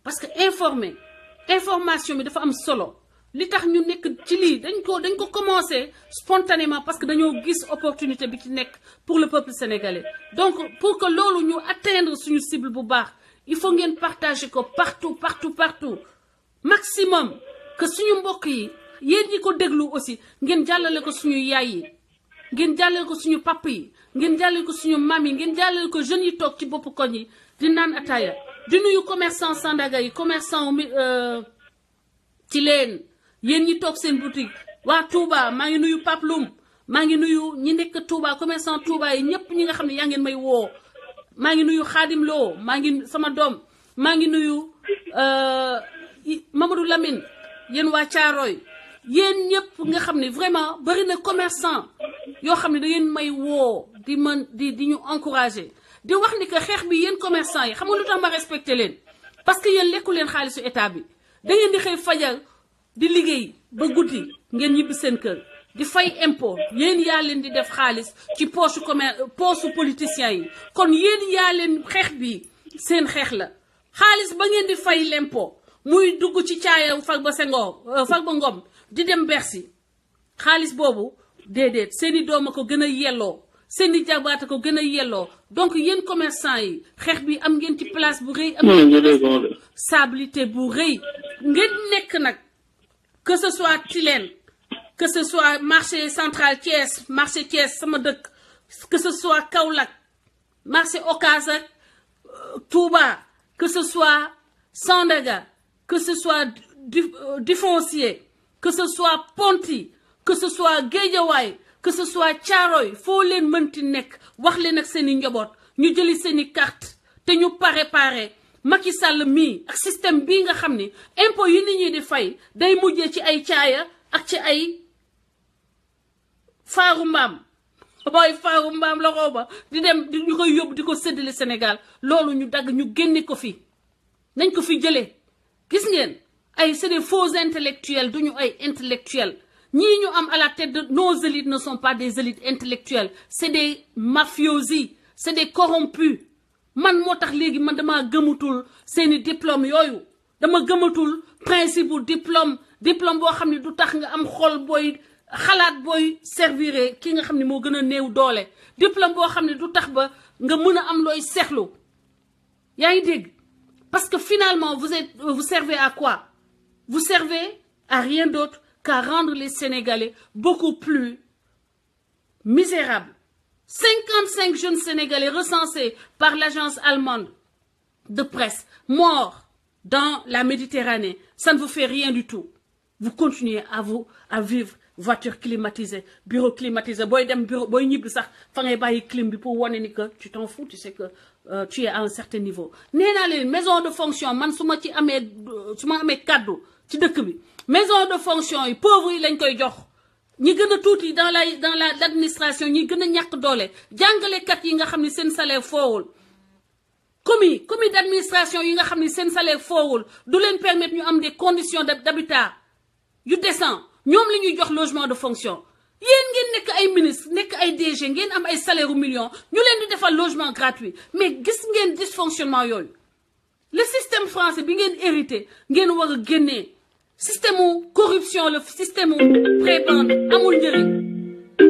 parce que information bi dafa am solo li tax ñu nekk ci lii dañ ko commencé spontanément parce que dañoo gis opportunité bi ci nekk pour le peuple sénégalais donc pour que loolu ñu atteindre suñu cible bu baax il faut ngeen partager ko partout maximum que suñu mbokk yi yéen ñi ko déglu aussi ngeen jàllale ko suñu yaay yi ngeen jàllale ko suñu papa yi ngeen jàllale ko suñu mam yi ngeen jàllale ko jeunes yi toog ci bopp koñ yi di naan ataaya di nuyu commerçant Sandaga yi commerçant ci leen yéen ñi toog seen boutique waa Touba maa ngi nuyu Pape Loum maa ngi nuyu ñi nekk Touba commerçant Touba yi ñëpp ñi nga xam ne yaa ngeen may woo maa ngi nuyu Khadim Lo maa ngi sama doom maa ngi nuyu Mamadou Lamine yéen waa Thiaroy yéen ñëpp nga xam ne vraiment bari na commerçant yoo xam ne da ngeen may woo di ñu encourager di wax ni que xeex bi yéen commerçant yi xam nga lu tax ma respecté leen parce que yéen lekku leen xaalisu état bi da ngeen di xëy fajar di liggéey ba guddi ngeen ñibbi seen kër di fay impôt yéen yaa leen di def xaalis ci poche politiciens yi kon yéen yaa leen xeex bi seen xeex la xaalis ba ngeen di fay l'impôt muy dugg ci caaya Farba Ngom di dem Bercy xaalis boobu déedéet seeni doom a ko gën a yelloo seeni jabaata ko gën a yelloo donc yéen commerçant yi xeex bi am ngeen ci place bu rëy am ngeen responsabilité bu rëy ngeen nekk nag que ce soit Tilène que ce soit marché central Thiès marché Thiès sama dëkk que ce soit Kaolack marché Ocass ak Touba que ce soit Sandaga que ce soit Difoncier que ce soit Ponty que ce soit Guédiawaye que ce soit Thiaroye foo leen mënti nekk wax leen ak seeni njaboot ñu jëli seeni carte te ñu préparé Macky Sall mii ak système bii nga xam ni impôt yi nit ñi di fay day mujjee ci ay caaya ak ci ay faaru mbaam la xooba di dem ñu koy yóbbu di ko séddale Sénégal loolu ñu dagg ñu génne ko fi nañ ko fi jëlee gis ngeen ay c'est des faux intellectuels duñu ay intellectuels ñii ñu am à la tête de nos élites ne sont pas des élites intellectuelles c'est des mafiosi c'est des corrompus man moo tax léegi man dama gëmatul seeni diplôme yooyu dama gëmatul principe bu diplôme boo xam ne du tax nga am xol booy xalaat booy servir ki nga xam ne moo gën a néew doole diplôme boo xam ne du tax ba nga mën a am looy seexlu yaa ngi dégg parce que finalement vous servez à quoi vous servez à rien d'autre qu'à rendre les Sénégalais beaucoup plus misérables. 55 jeunes Sénégalais recensés par l'agence allemande de presse morts dans la Méditerranée. Ça ne vous fait rien du tout. Vous continuez à vivre voiture climatisée, bureau climatisé. Boy dem bureau, boy ñibbi sax fa ngay bàyyi clim bi pour wane ni que tu t'en fous, tu sais que tu es à un certain niveau. Nee naa leen maison de fonction man su ma amee kaddu ci dëkk bi maison de fonction yi pauvres yi lañ koy jox. ñi gën a tuuti dans l'administration ñi gën a ñàkk doole jàngalekat yi nga xam ne seen salaire foowul commis d'administration yi nga xam ne seen salaire foowul du leen permettre ñu am des conditions d'habitat yu décent ñoom la ñuy jox logement de fonction yéen ngeen nekk ay ministre nekk ay DG ngeen am ay salaire u millions ñu leen di defal logement gratuit mais gis ngeen dysfonctionnement yooyu le système français bi ngeen hérité ngeen war a génnee système corruption le système prébende amul njëriñ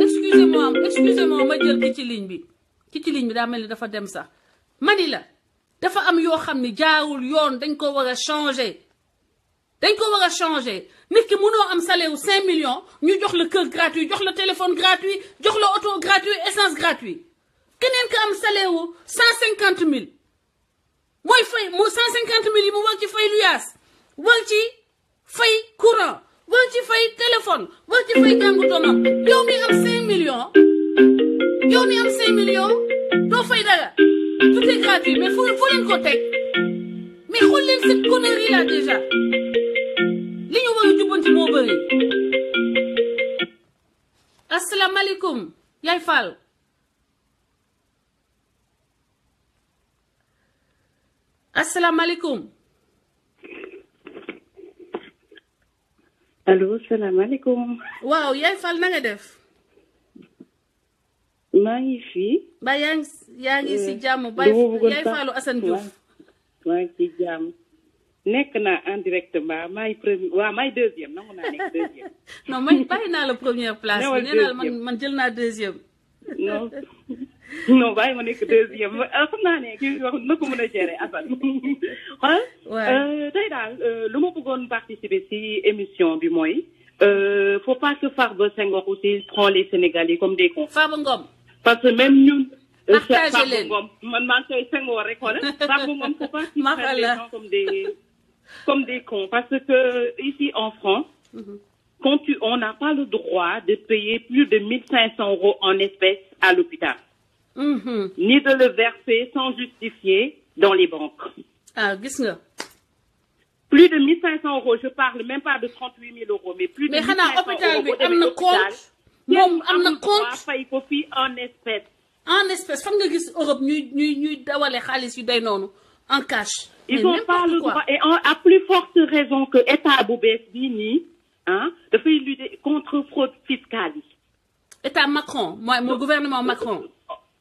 excusez-moi ma jël ki ci ligne bi daa mel ni dafa dem sax mani la dafa am yoo xam ne jaarul yoon dañ ko war a changer nit ki mënoo am salaire wu 5 millions ñu jox la kër gratuit jox la téléphone gratuit jox la auto gratuit essence gratuit keneen ka am salaire wu 150 000 mooy fay mu 150 000 yi mu war ci fay luyaas war ci fay courant war ci fay téléphone war ci fay jàngu doomam yow mi am 5 millions doo fay dara tout est gratuit mais foo leen ko teg mais xool leen cette connerie là déjà li ñu war a jubbanti moo bëri. asalaamaaleykum Yaay Fall. asalaamaaleykum. allo salaamaaleykum. waaw Yaay Fall na nga def. maa ngi fii. ba yaa ngi si jàmm. Yaay Fallu Assane Diouf. maa ngi ci jàmm. nekk naa en direct mbaa maay premier waaw maay deuxième nangu naa nekk deuxième. non man bàyyi naa la première place. newal nee naa la man jël naa deuxième. non non bàyyi ma nekk deuxième xam naa ne kii wax na ko mën a gérer Assane. xool tey daal lu ma bëggoon participer ci émission bi mooy. Faut pas que Farba Senghor aussi prend les Sénégalais comme des cons. Farba Ngom. parce que même ñun. partagé leen Farba Ngom man maa ngi koy Senghor rek xoolal Farba Ngom faut pas qu'ils prennent les gens comme des cons parce que ici en France. On n'a pas le droit de payer plus de 1500 € en espèces à l'hôpital. Ni de le verser sans justifier dans les banques. Ah, gis nga. Plus de 1500 €, je parle même pas de 38 000 €, mais plus de 1500 €. Mais hôpital bi am na compte. Moom am na compte. Fay ko fii en espèces. En espèces fan nga gis Europe ñuy dawale xaalis yu day noonu en cash. Ils n'ont pas le droit et à plus forte raison que état bu bees bii nii dafay lutter contre fraude fiscale yi. État Macron mooy gouvernement Macron.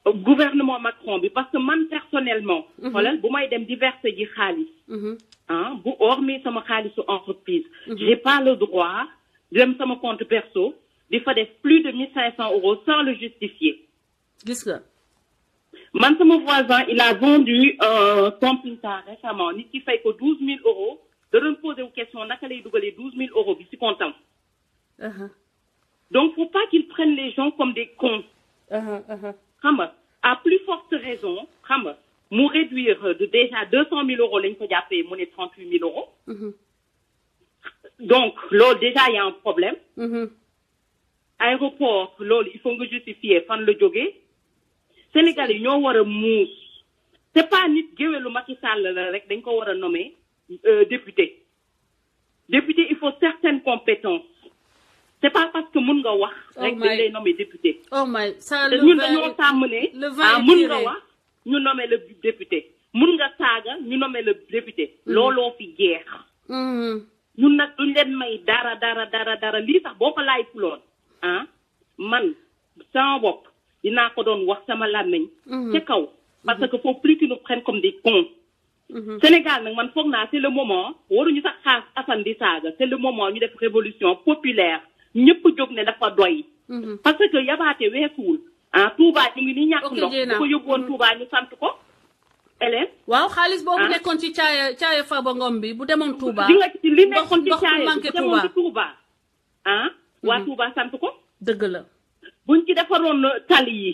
Gouvernement Macron bi parce que man personnellement. xoolal bu may dem di verser ji xaalis. bu hormis sama xaalisu entreprise. j'ai pas le droit dem sama compte perso di fa def plus de 1500 € sans le justifier. gis nga. man sama voisin il a vendu camping-car récemment nit ki fay ko 12 000 €. da doon posé wu question naka lay dugalee 12 000 € bi ci comptam. donc faut pas qu'ils prennent les gens comme des cons. xam nga à plus forte raison xam nga mu réduire de déjà 200 000 € lañ ko jàppee mu ne 38 000 €. donc loolu déjà y a un problème. aéroport loolu il faut nga justifier fan la jógee. Sénégal yi ñoo war a muus. c'est pas nit géwélu Macky Sall la rek dañ ko war a nommer député. député il faut certaines compétences. c'est pas parce que mun nga wax. rek dañ lay nommer député. oh my ça te ñun dañoo tàmm ne. mun nga wax ñu nommer le député. mun nga saaga ñu nommer le député. looloo fi jeex. ñun nag duñ leen may dara lii sax boo ko laay fuloon man sama bopp dinaa ko doon wax sama làmmiñ ca kaw parce que faut plus qu'ils nous prennent comme des cons. Sénégal nag man foog naa c'est le moment waruñu sax xaas Assane di saaga c'est le moment ñu def révolution populaire ñëpp jóg ne dafa doy. parce que yabaate weesuwul Touba ñu ngi ni ñàkk ndox bu ko yóbbuwoon Touba ñu sant ko Hélène. waaw xaalis boobu nekkoon ci caaya Farba Ngom bi bu demoon Touba. di nga ci li nekkoon ci caaya bu demoon ci Touba waa Touba sant ko. dëgg la. buñ ci defaroon tali yi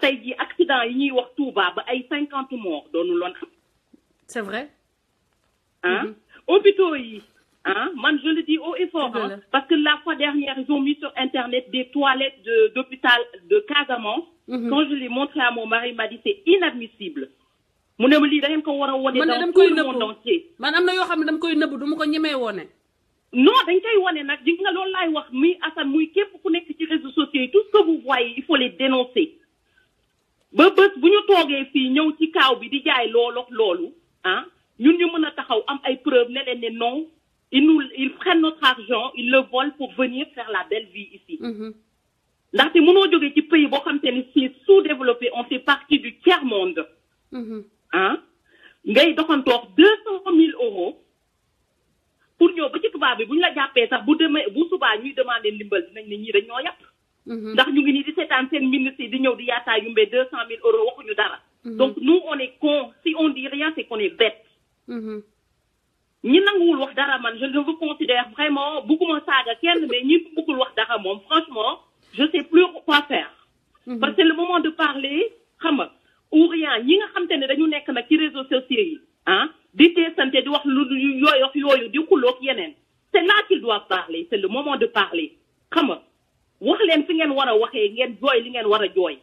tey jii accident yi ñuy wax Touba ba ay 50 morts doonu loon am. c'est vrai. hôpitaux yi man je le dis haut et fort parce que la fois dernière ils ont mis sur internet des toilettes d'hôpital de Casamance. quand je l'ai montré à mon mari il m'a dit c'est inadmissible. mu ne ma lii da ngeen ko war a wone dans tout le monde entier. man am na yoo xam ne dama koy nëbb du ma ko ñemee wone. non dañ koy wone nag di nga loolu laay wax muy Assane muy képp ku nekk ci réseaux sociaux yi tout ce que vous voyez il faut les dénoncer. ba bés bu ñu toogee fii ñëw ci kaaw bi di jaay loolu ñun ñu mën a taxaw am ay preuves ne leen ne non ils prennent notre argent ils le volent pour venir faire la belle vie ici. ndaxte mënoo jógee ci pays boo xam te ne c'est sous-développé on fait partie du tiers-monde. ngay doxantoox 200 000 € pour ñëw ba ci tubaab bi bu ñu la jàppee sax bu subaa ñuy demander ndimbal dinañ ne ñii dañ ñoo yàpp. ndax ñu ngi nii di seetaan seen ministre yi di ñëw di yaataa yumbee 200 000 € waxuñu dara. donc nous on est con si on dit rien c'est qu'on est bête. ñi nanguwul wax dara man je ne vous considère vraiment bugguma saaga kenn mais ñi buggul wax dara moom franchement je sais plus quoi faire. parce que c'est le moment de parler xam nga ou rien ñi nga xam te ne dañu nekk nag ci réseaux sociaux yi di teesante di wax lu yooyu di xuloog yeneen c'est là qu'ils doivent parler c'est le moment de parler xam nga wax leen fi ngeen war a waxee ngeen jooy li ngeen war a jooy.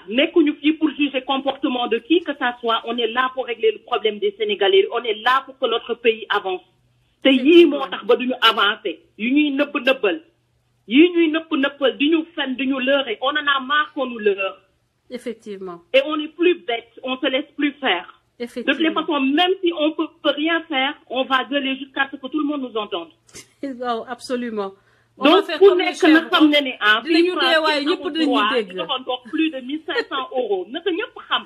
nekkuñu fii pour juger comportement de qui que ça soit on est là pour régler le problème des Sénégalais on est là pour que notre pays avance. te yii moo tax ba duñu avancer yu ñuy nëbbal yii ñuy nëppal di ñu fen di ñu leurrer on en a marre qu'on nous leurre. effectivement. et on est plus bête on se laisse plus faire. effectivement. de toutes les façons même si on peut rien faire on va gueuler jusqu'à ce que tout le monde nous entende. waaw absolument. donc ku nekk na xam ne ne dinañu dee waaye ñëpp dinañu dégg doxoon dox plus de 1500 €. naka ñëpp xam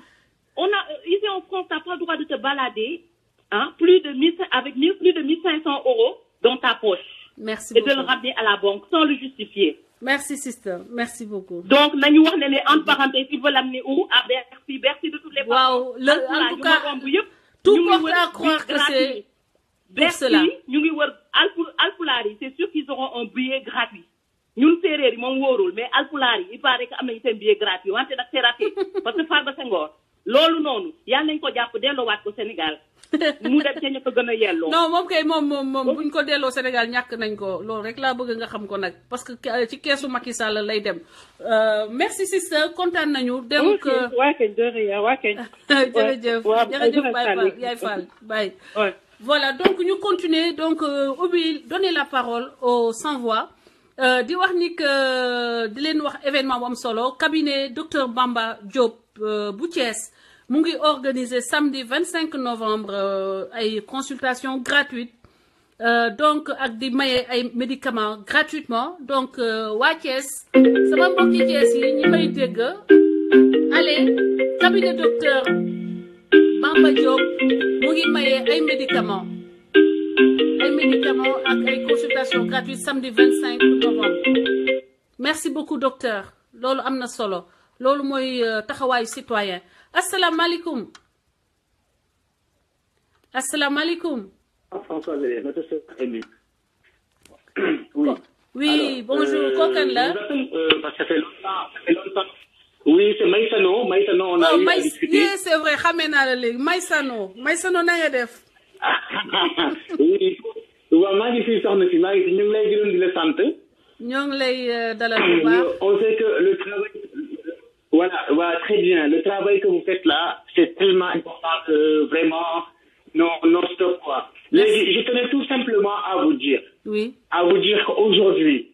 ici en France, t'as pas le droit de te balader, hein, plus de 1500 € dans ta poche. Merci et beaucoup. de le ramener à la banque sans le justifier. Merci, sister. Merci beaucoup. Donc, nañu wax ne entre parenthèses, ils veulent l'amener où? À Bercy, Bercy de toutes les façons. Wow. En tout cas, tout porte à croire que c'est pour cela. Ñu ngi wër alpulaar yi, c'est sûr qu'ils auront un billet gratuit. Ñun séeréer yi moom wóorul, mais alpulaar yi il paraît que am nañu seen billet gratuit wante nag c'est raté parce que Farba Senghor loolu noonu yàlla nañ ko jàpp delloowaat ko Sénégal mu dem ca ñu ko gën a yelloo. Non moom kay moom buñ ko delloo Sénégal ñàkk nañ ko loolu rek laa bëgg nga xam ko nag parce que ci keesu Macky Sall lay dem. Merci sister kontaan nañu. donc waa kañ jërëjëf waa kañ. jërëjëf jërëjëf Yaay Fall bye. Voilà donc ñu continuer donc donner la parole aux sans-voix. di wax ni que di leen wax événement bu am solo cabinet docteur Bamba Diop bu Thiès mu ngi organiser samedi 25 novembre ay consultation gratuite donc ak di maye ay médicaments gratuitement donc waa Thiès sama mbokki Thiès yi ñi may dégg allez cabinet docteur Bamba Diop mu ngi maye ay médicaments ak ay consultation gratuite samedi 25 novembre. Merci beaucoup docteur loolu am na solo loolu mooy taxawaayu citoyen asalaamaaleykum. asalaamaaleykum. François notre sœur Émile. Oui. Oui, bonjour. Kokan là. Parce que ça fait longtemps. Oui, c'est Maïsano. Maïsano, on a eu à discuter. Oui, c'est vrai. Xamena la léegi Maïsano na nga def. Oui. waaw maa ngi fi soxna si maa ngi fi ñu ngi lay gërëm di la sant. ñoo ngi lay dalal bu baax. On sait que le travail voilà très bien le travail que vous faites là c'est tellement important que vraiment non stop quoi. Léegi je tenais tout simplement à vous dire. Oui. À vous dire qu'aujourd'hui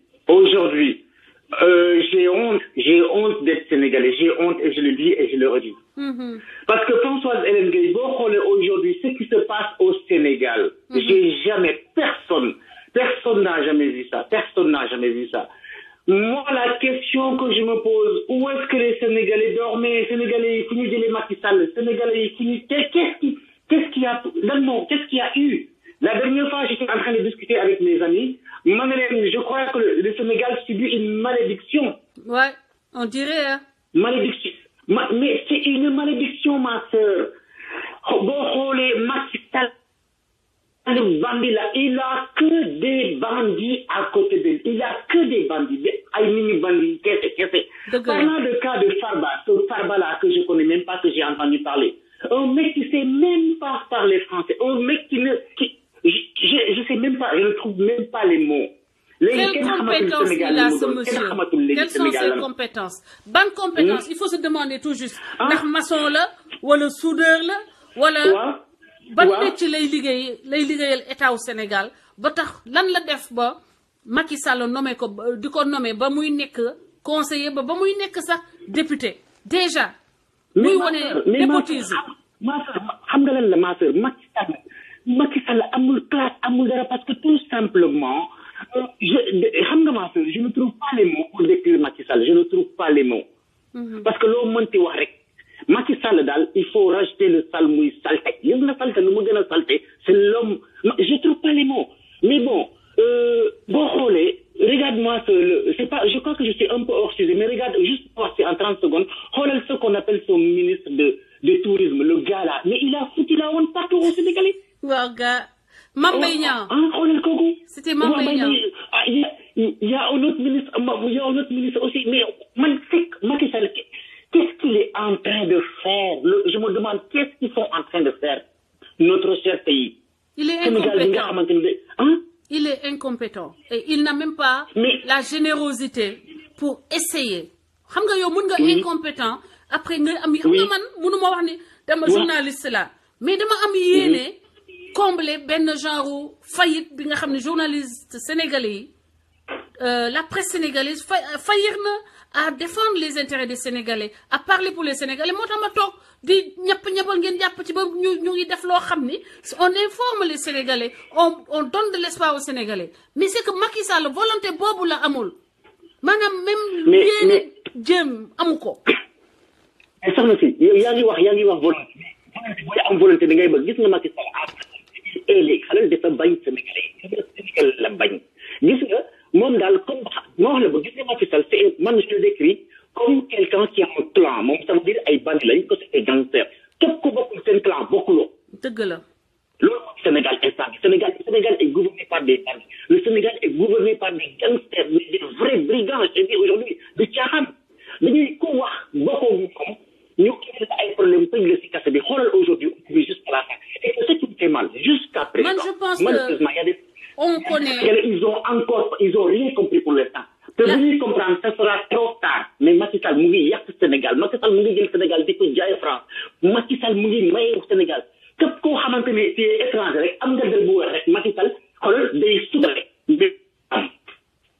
j'ai honte d'être sénégalais, j'ai honte et je le dis et je le redis. Parce que Françoise Hélène Gaye, aujourd'hui, ce qui se passe au Sénégal, personne n'a jamais vu ça. Moi, la question que je me pose, où est-ce que les Sénégalais dormaient? Sénégalais, fini de les Macky Sall, Sénégalais, fini, qu'est-ce qu'il y a eu? La dernière fois, j'étais en train de discuter avec mes amis. Je crois que le Sénégal subit une malédiction. Ouais, on dirait, hein. Malédiction. Mais c'est une malédiction, ma sœur. Macky Sall, le bandit là, il a que des bandits à côté de lui. Il a que des bandits, des mini-bandits, qu'est-ce. Parlant de cas de Farba, ce Farba là que je connais même pas, que j'ai entendu parler. Un mec qui sait même pas parler français. Un mec je sais même pas, je ne trouve même pas les mots. Quelles compétences il a ce monsieur? Quelles sont ses compétences? Bonne compétence, il faut se demander tout juste. Ndax maçon la wala soudeur la wala ban métier lay liggéeyal état au Sénégal ba tax lan la def ba Macky Sall nommé ko di ko nommé ba muy nekk conseiller ba muy nekk sax député déjà muy wone népotisme. Ma sœur xam nga lan la ma sœur Macky Sall amul classe amul dara parce que tout simplement xam nga ma sœur je ne trouve pas les mots pour décrire Macky Sall, je ne trouve pas les mots. Parce que loo mënti wax rek Macky Sall daal il faut rajouter le sale muy salte yëg na salte lu mu gën a salte c'est l'homme. Je trouve pas les mots mais bon boo xoolee regarde-moi c'est pas, je crois que je suis un peu hors sujet mais regarde juste passer en 30 secondes xoolal ce qu'on appelle son ministre de tourisme le gars là mais il a foutu la honte partout au Sénégalais. waaw gars Mame Mbaye Niang. xoolal kooku. C'était Mame Mbaye Niang. Il y a un autre ministre aussi mais man fekk Macky Sall qu'est-ce qu'il est en train de faire? Je me demande qu'est-ce qu'ils sont en train de faire notre cher pays. Il est incompétent. Il est incompétent et il n'a même pas la générosité pour essayer. Xam nga yow mën nga incompétent après nga am xam nga man mënuma wax ni dama journaliste là mais dama am yéene combler benn genre faillite bi nga xam ne journaliste sénégalais yi la presse sénégalaise faillir na à défendre les intérêts des Sénégalais à parler pour les Sénégalais moo tax ma toog di ñëppal ngeen jàpp ci ba ñu ngi def loo xam ni on informe les Sénégalais on donne de l'espoir aux Sénégalais mais c'est que Macky Sall volonté boobu la amul maanaam même yéene jëm amu ko. mais soxna si yow yaa ngi wax volonté booy am volonté da ngay bëgg gis nga Macky Sall léegi xalal dafa bañ Sénégal la bañ gis nga moom daal comme ma wax la ba gis nga Macky Sall c'est man je le décris comme quelqu'un qui a un clan moom ça veut dire ay bandi lañ ko c'est gangster képp ko bokkul seen clan bokkuloo dëgg la loolu mooy Sénégal instant Sénégal est gouverné par des bandits le Sénégal est gouverné par des gangsters des vrais brigands je dis aujourd'hui de caaxaan dañuy ko wax bokkoo comme ñu créé ay problème tëj la si kase bi xoolal aujourd'hui jusqu'à la fin et c'est ce qui me fait mal jusqu'à présent man je pense malheureusement il y a des on connaît ils ont rien compris pour l'instant te bu ñuy comprendre ça sera trop tard mais Macky Sall mu ngi yàq Sénégal Macky Sall mu ngi jël Sénégal di ko jaay France Macky Sall mu ngi maye Sénégal képp koo xamante ne ci étranger rek am nga dël bu wax rek Macky Sall xoolal day sudale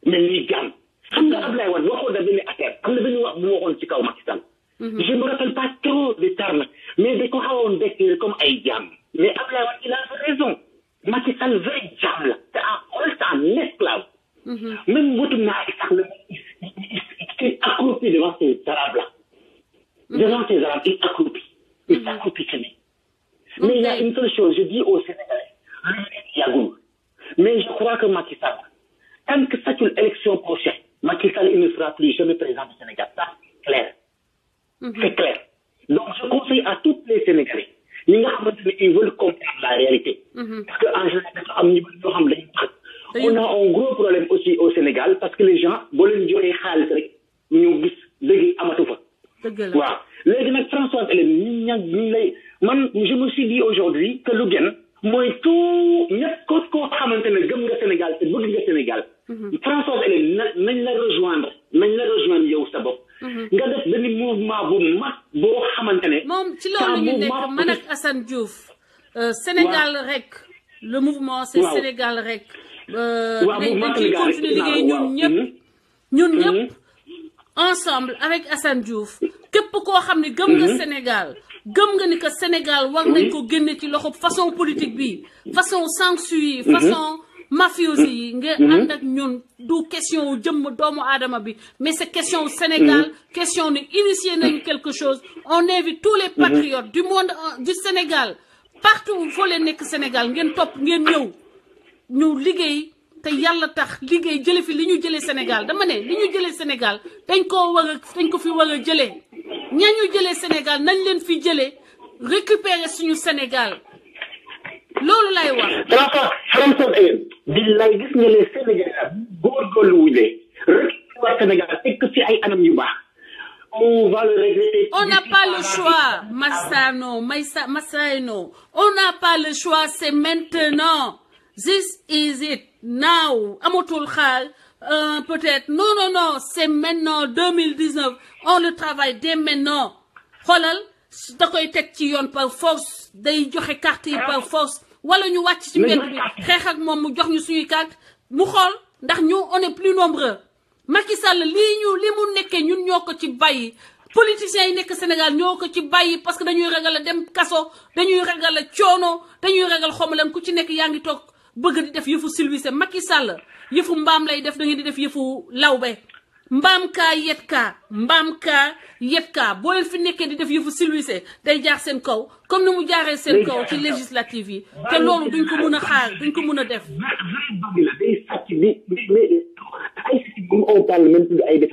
mais ni gam xam nga Ablaye Wade waxoon na benn affaire am na benn wax bu waxoon ci kaw Macky Sall je me rappelle pas trop des termes mais da ko xawoon dekk comme ay jaam mais Ablaye Wade il a raison Macky Sall vrai jaam la c'est un esclave même votre naaj sax la il accroupi devant ces arabes là devant ces arabes il accroupi il s'accroupit mais il y a une seule chose je dis aux Sénégalais yàggul mais je crois que Macky Sall tant que sàccul élection prochaine Macky Sall il ne sera plus jamais président du Sénégal ça c'est clair c'est clair donc je conseille à tous les Sénégalais ñi nga xamante ne ils veulent comprendre la réalité parce que en général dafa am ñu ñoo xam dañu on a un gros problème aussi au Sénégal parce que les gens boo leen joxee xaalis rek ñu gis léegi amatu fa waaw léegi nag Françoise Hélène ñu lay man je me suis dit aujourd'hui que lu gën mooy tout ñëpp koo xamante ne gëm nga Sénégal te bëgg nga Sénégal Françoise Hélène nañ la rejoindre yow sa bopp nga def benn mouvement bu mag boo xamante ne moom ci loolu ñu nekk man ak Assane Diouf Sénégal rek le mouvement c'est Sénégal rek dañ ciy continuer liggéey ñun ñëpp ensemble avec Assane Diouf képp koo xam ne gëm nga Sénégal gëm nga ni que Sénégal war nañ ko génne ci loxo façon politique bi façon censure yi façon mafiosi yi nga ànd ak ñun du question wu jëmm doomu aadama bi mais c'est question Sénégal question ne initier nañu quelque chose on invite tous les patriotes du monde du Sénégal partout où foo leen nekk Sénégal ngeen topp ngeen ñëw ñu liggéey te yàlla tax liggéey jële fi li ñu jëlee Sénégal dama ne li ñu jëlee Sénégal dañ ko fi war a jëlee ñañu jëlee Sénégal nañ leen fi jëlee récupérer suñu Sénégal loolu lay wax. François billaay gis nga les Sénégalais góorgóorlu wuñee récupérer Sénégal fekk ci ay anam yu baax. On va le regretter. On n'a pas le choix, Massano. On n'a pas le choix, c'est maintenant. This is it now. Amatul xaal peut-être non, c'est maintenant 2019. On le travaille dès maintenant. Xoolal da koy teg ci yoon par force day joxe carte yi par force wala ñu wàcc ci mbedd bi xeex ak moom mu jox ñu suñuy carte mu xool ndax ñu on est plus nombreux. Macky Sall li mu nekkee ñun ñoo ko ci bàyyi politiciens yi nekk Sénégal ñoo ko ci bàyyi parce que dañuy ragal a dem kaso dañuy ragal a coono dañuy ragal xomaleen ku ci nekk yaa ngi toog bëgg di def yëfu silvissé Macky Sall yëfu mbaam lay def da ngeen di def yëfu lawbe mbaam kaa yet kaa boo leen fi nekkee di def yëfu silvissé day jaar seen kaw comme ni mu jaaree seen kaw ci législative yi te loolu duñ ko mun a xaar duñ ko mun a def. On parle même plus ay def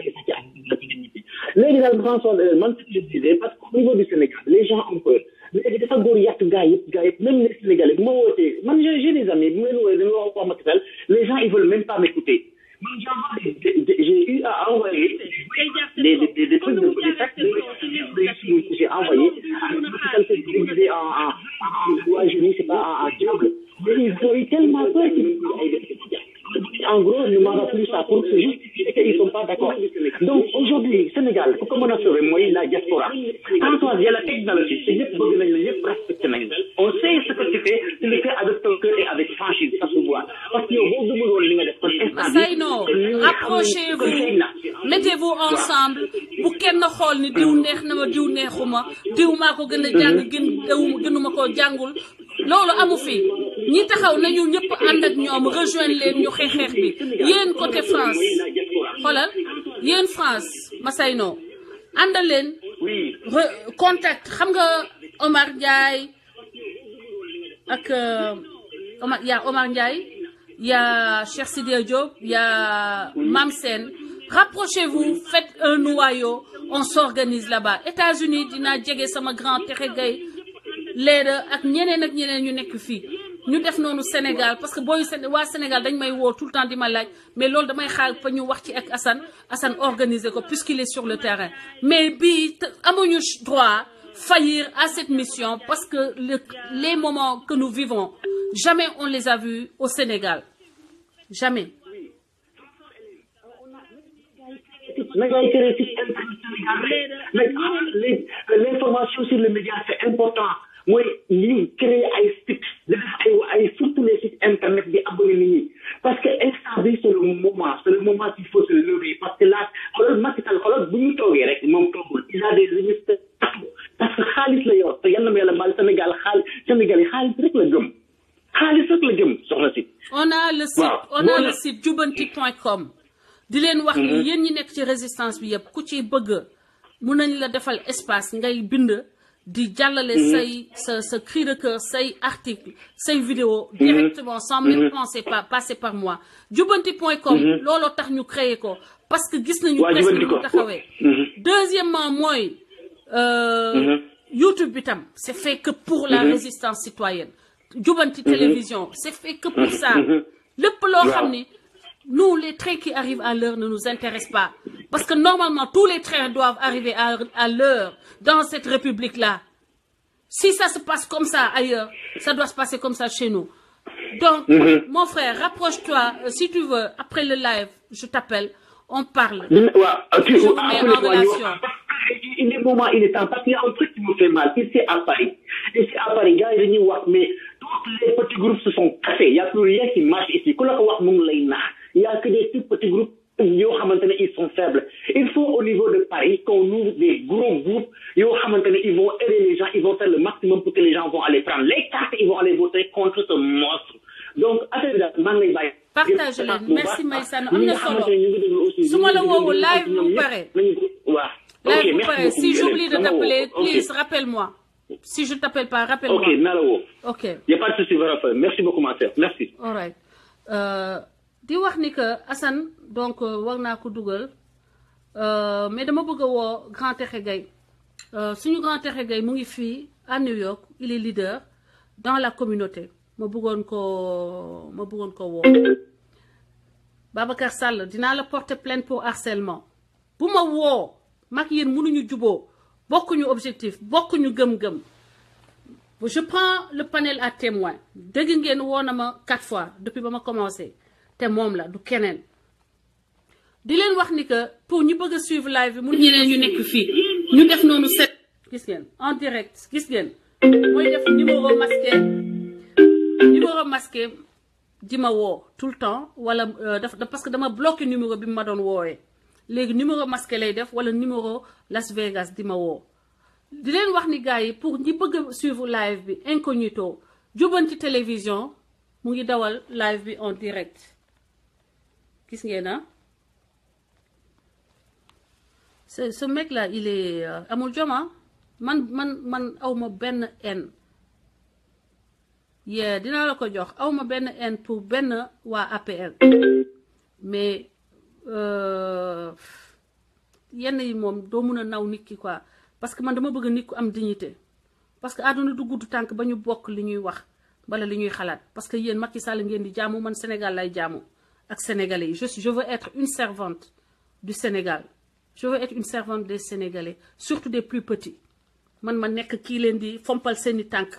léegi daal François man je disais parce qu'au niveau du Sénégal les gens ont peur léegi dafa góor yàq gaa yëpp même les Sénégalais bu ma wootee man j'ai des amis bu ma leen woowee dañoo wax Macky Sall les gens ils veulent même pas m'écouter man j'ai eu à envoyer des trucs des sacs j'ai envoyé Macky Sall s'est déguisé en je ne sais pas en diable mais ils ont eu tellement peur en gros, ne m'en plus ça pour se justifier qu'ils ne sont pas d'accord. Donc aujourd'hui, Sénégal, pour comment on a sauvé, moi, la diaspora. Quand il y a la technologie, on sait ce que tu fais, tu le fais avec ton cœur et avec franchise, ça se voit. Parce que rapprochez-vous, mettez-vous ensemble, pour kenn xol ni diw neex na ma diw neexuma diw maa ko gën a jàng gënuma ko jàngul loolu amu fi ñi taxaw nañu ñëpp ànd ak ñoom rejoindre leen ñu xeex bi yéen côté France xoolal yéen France Massayno àndal leen contact xam nga Omar Ndiaye ak Omar Ndiaye, il y a Cheikh Sidia Diop, il y a Mamsen. Rapprochez-vous, faites un noyau, on s'organise là-bas. États-Unis, dina djégé sama grand Teregay, l'aide ak ñeneen ñu nekk fi. Ñu def nonu Sénégal parce que boy wa Sénégal dañ may wo tout le temps di ma laaj mais loolu damay xaar fa ñu wax ci ak Assane organiser ko puisqu'il est sur le terrain. Mais bi amuñu droit faillir à cette mission parce que les moments que nous vivons, jamais on les a vus au Sénégal. Jamais. L'information sur les médias, c'est important. Moi, nous créer surtout les sites internet des abonnés. Parce que c'est le moment qu'il faut se lever. Parce que là, il a des limites. Parce que Khalis la yor te yalla mel mal Sénégal Khalis rek la gëm Khalis rek la gëm soxna ci on a le site jubanti.com di len wax ni yeen ñi nek ci résistance bi yépp ku ci bëgg mu nañ la defal espace ngay bind di jallale say sa cri de cœur say article say vidéo directement sans même passer par moi jubanti.com lolo tax ñu créer ko parce que gis nañu presse bi taxawé deuxièmement moy YouTube bitam c'est fait que pour la résistance citoyenne. Jubanti télévision c'est fait que pour ça. Le plan xamni nous les trains qui arrivent à l'heure ne nous intéressent pas parce que normalement tous les trains doivent arriver à l'heure dans cette république là. Si ça se passe comme ça ailleurs, ça doit se passer comme ça chez nous. Donc mon frère, rapproche-toi si tu veux après le live, je t'appelle, on parle. Je vous mets en relation. Il est moment, il est temps, parce qu'il y a un truc qui me fait mal, ici à Paris. Ici à Paris, gars, mais tous les petits groupes se sont cassés. Il n'y a plus rien qui marche ici. Il n'y a que des petits groupes, ils sont faibles. Il faut au niveau de Paris qu'on ouvre des gros groupes. Ils vont aider les gens, ils vont faire le maximum pour que les gens vont aller prendre les cartes, ils vont aller voter contre ce monstre. Donc, partagez-les. Merci Maïssa. Suma la wo live vous paraît. Live vous paraît. Si j'oublie de t'appeler, please rappelle-moi. Si je t'appelle pas, rappelle-moi. OK, nalawo. OK. Il n'y a pas de souci, merci beaucoup ma sœur. Merci. All right. Di wax ni que Assane donc war naa ko dugal mais dama bëgg wo Grand Texe Gaye. Suñu Grand Texe Gaye mu ngi fi à New York, il est leader dans la communauté. Ma bëggoon ko wo. Babacar Sall dinaa la porter plainte pour harcèlement. Bu ma woo mag yéen mënuñu juboo bokkuñu objectif bokkuñu gëm-gëm. Je prends le panel à témoin. Dégg ngeen woo na ma 4 fois depuis ba ma commencé te moom la du keneen. Di leen wax ni que pour ñu bëgg a suivre live bi mun ñeneen ñu nekk fii ñu def noonu set. Gis ngeen en direct gis ngeen mooy def numéro masqué di ma woo tout le temps wala parce que dama bloqué numéro bi ma doon woowee léegi numéro masqué lay def wala numéro Las Vegas di ma woo. Di leen wax ni gars yi pour ñi bëgg suivre live bi incognito Jubanti télévision mu ngi dawal live bi en direct gis ngeen ah ce mec là il est amul joma man awma benn haine dinaa la ko jox awma benn haine pour benn waa APR mais yenn yi moom doo mun a naw nit ki quoi parce que man dama bëgg nit ku am dignité parce que àdduna du gudd tànk ba ñu bokk li ñuy wax bala li ñuy xalaat parce que yéen Macky Sall ngeen di jaamu man Sénégal lay jaamu ak sénégalais yi je veux être une servante du Sénégal je veux être une servante des Sénégalais surtout des plus petits man ma nekk kii leen di fompal seeni tànk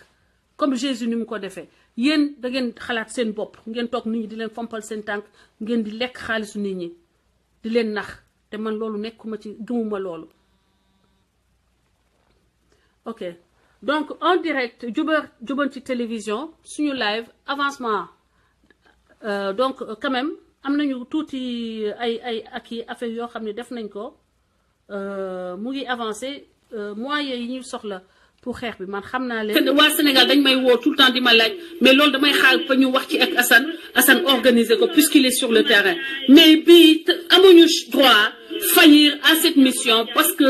comme Jésus ni mu ko defee yéen da ngeen xalaat seen bopp ngeen toog nit ñi di leen fompal seen tànk ngeen di lekk xaalisu nit ñi di leen nax te man loolu nekkuma ci gëmuma loolu. Ok donc en direct Jubanti télévision suñu live avancement donc quand même am nañu tuuti ay ak yi affaire yoo xam ne def nañ ko mu ngi avancé moyens yi ñu soxla pour xeex bi man xam naa leen. waa Sénégal dañ may woo tout le temps di ma laaj mais loolu damay xaar fa ñu wax ci ak Assane organiser ko puisqu'il est sur le terrain mais bii amuñu droit faillir à cette mission parce que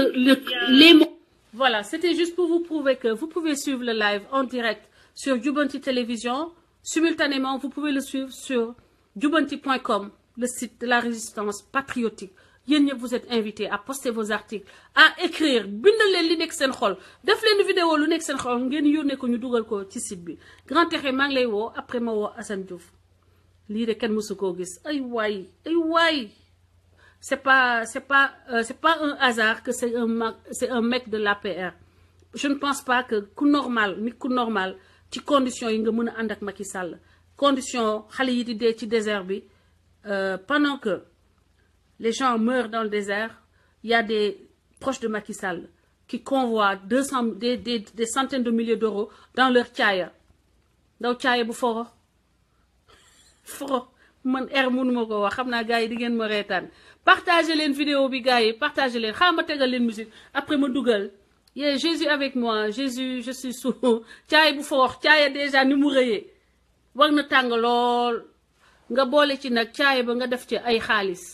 les mots. Voilà, c'était juste pour vous prouver que vous pouvez suivre le live en direct sur Jubanti Télévision. Simultanément, vous pouvez le suivre sur jubanti.com, le site de la résistance patriotique. Vous êtes invités à poster vos articles, à écrire, bindal leen li nekk seen xol, def leen vidéo lu nekk seen xol, ngeen yónnee ko ñu dugal ko ci site bi. Grand Tékhé maa ngi lay woo après ma woo Assane Diouf. Lii de kenn mësu koo gis. Ay waay. C'est pas un hasard que c'est un mec de l'APR. Je ne pense pas que nit ku normal ci conditions yi nga mën a ànd ak Macky Sall. Conditions xale yi di dee ci désert bi pendant que les gens meurent dans le désert, il y a des proches de Macky Sall qui convoient des centaines de milliers d'euros dans leur caaya. Ndaw caaya bu foro man mënuma ko wax xam naa gars yi di ngeen ma reetaan. Partagez leen vidéo bi gars yi partagez leen xaaral ma tegal leen musique après ma dugal Jésus avec moi Jésus je suis sous caaya bu foro caaya déjà ni mu rëyee war na tàng lool nga boole ci nag caaya ba nga def ci ay xaalis.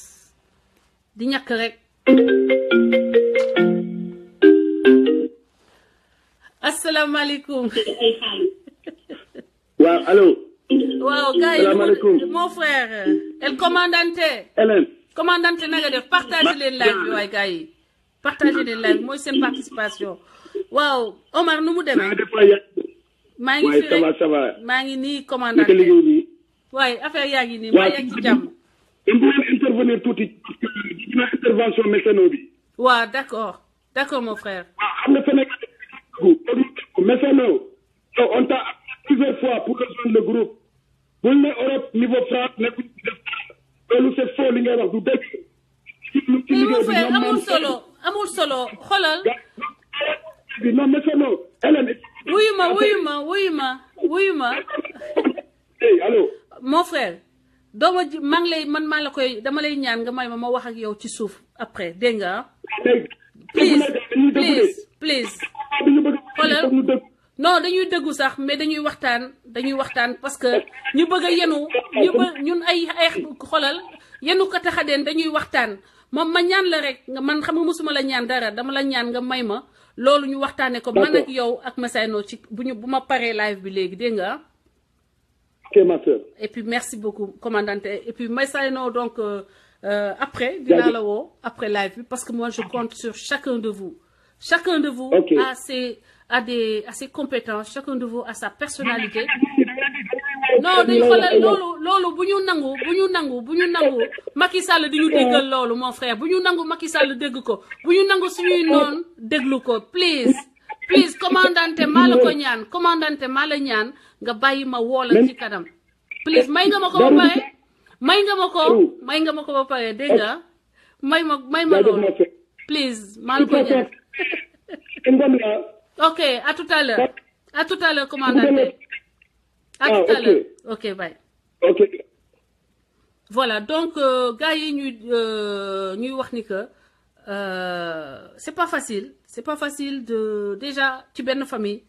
di ñàkk rek asalaamaaleykum. waaw allo. waaw gars yi mon frère el commandante. Hélène. commandante na nga def partage leen live bi waaye gars yi partage leen live mooy seen participation. waaw Omar nu mu demee. maa ngi fi rek maa ngi nii commandante. waaye affaire yaa ngi nii maa yaa ngi ci jàmm. il faut intervenir tuuti parce que dina intervention mécano bi. waaw d'accord mon frère. waaw xam nga Sénégal mécano on t'a appelé plusieurs fois pour rejoindre le groupe buñ ne Europe niveau France nekkuñ ci def loolu c'est faux li ngay wax du dëgg. mais mon frère amul solo xoolal. non mécano Hélène. wuyu ma. allo. mon frère. dooma ji dama lay ñaan nga may ma wax ak yow ci suuf après dégg nga please xoolal non dañuy dëggu sax mais dañuy waxtaan parce que ñu bëgg a ñun ay xoolal yenu ko taxadeen dañuy waxtaan moom ma ñaan la rek nga man xam nga musuma la ñaan dara dama la ñaan nga may ma loolu ñu waxtaane ko man ak yow ak Massaino ci bu ma paree live bi léegi dégg nga. Ok, ma soeur. Et puis merci beaucoup commandante et puis Massaino donc après dinaa la woo après live parce que moi je compte sur chacun de vous okay. a ses compétences, chacun de vous a sa personnalité. non dañ xoolal loolu bu ñu nangu Macky Sall di ñu déggal loolu mon frère bu ñu nangu Macky Sall dégg ko bu ñu nangu suñuy noon déglu ko please commandante maa la ko ñaan commandante maa la ñaan nga bàyyi ma woola ci kanam please may nga ma ko ba pare dégg nga may ma loolu please maa la ko ñaan ok à tout à l'heure commandante à tout à l'heure ok bye voilà donc gars yi ñuy wax ni que c'est pas facile de déjà ci benn famille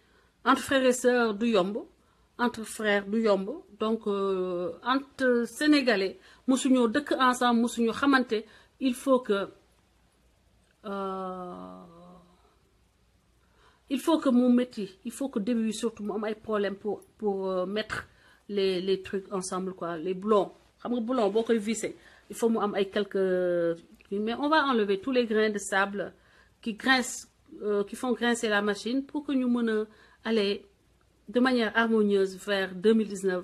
entre frères et sœurs du yomb entre frères du yomb donc entre sénégalais musuñoo dëkk ensemble musuñoo xamante il faut mu métti il faut que début surtout mu am ay problème pour mettre les trucs ensemble quoi les boulons xam nga boulon boo koy visser il faut mu am ay quelques mais on va enlever tous les grains de sable qui font grincer la machine pour que ñu mën a aller de manière harmonieuse vers 2019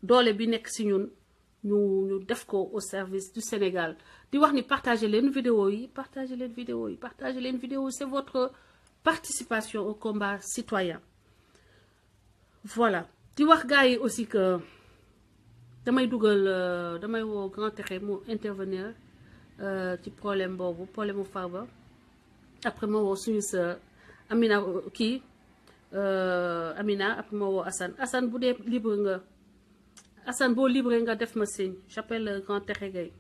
doole bi nekk ci ñun ñu def ko au service du Sénégal di wax ni partager leen vidéo yi c'est votre participation au combat citoyen voilà di wax gars yi aussi que damay woo Grand Tékhé mu intervenir ci problème mu Farba après ma woo suñu sœur Amina Amina après ma woo Assane bu dee libre nga Assane boo libre nga def ma signe j'appelle Grand Tékhé Gaye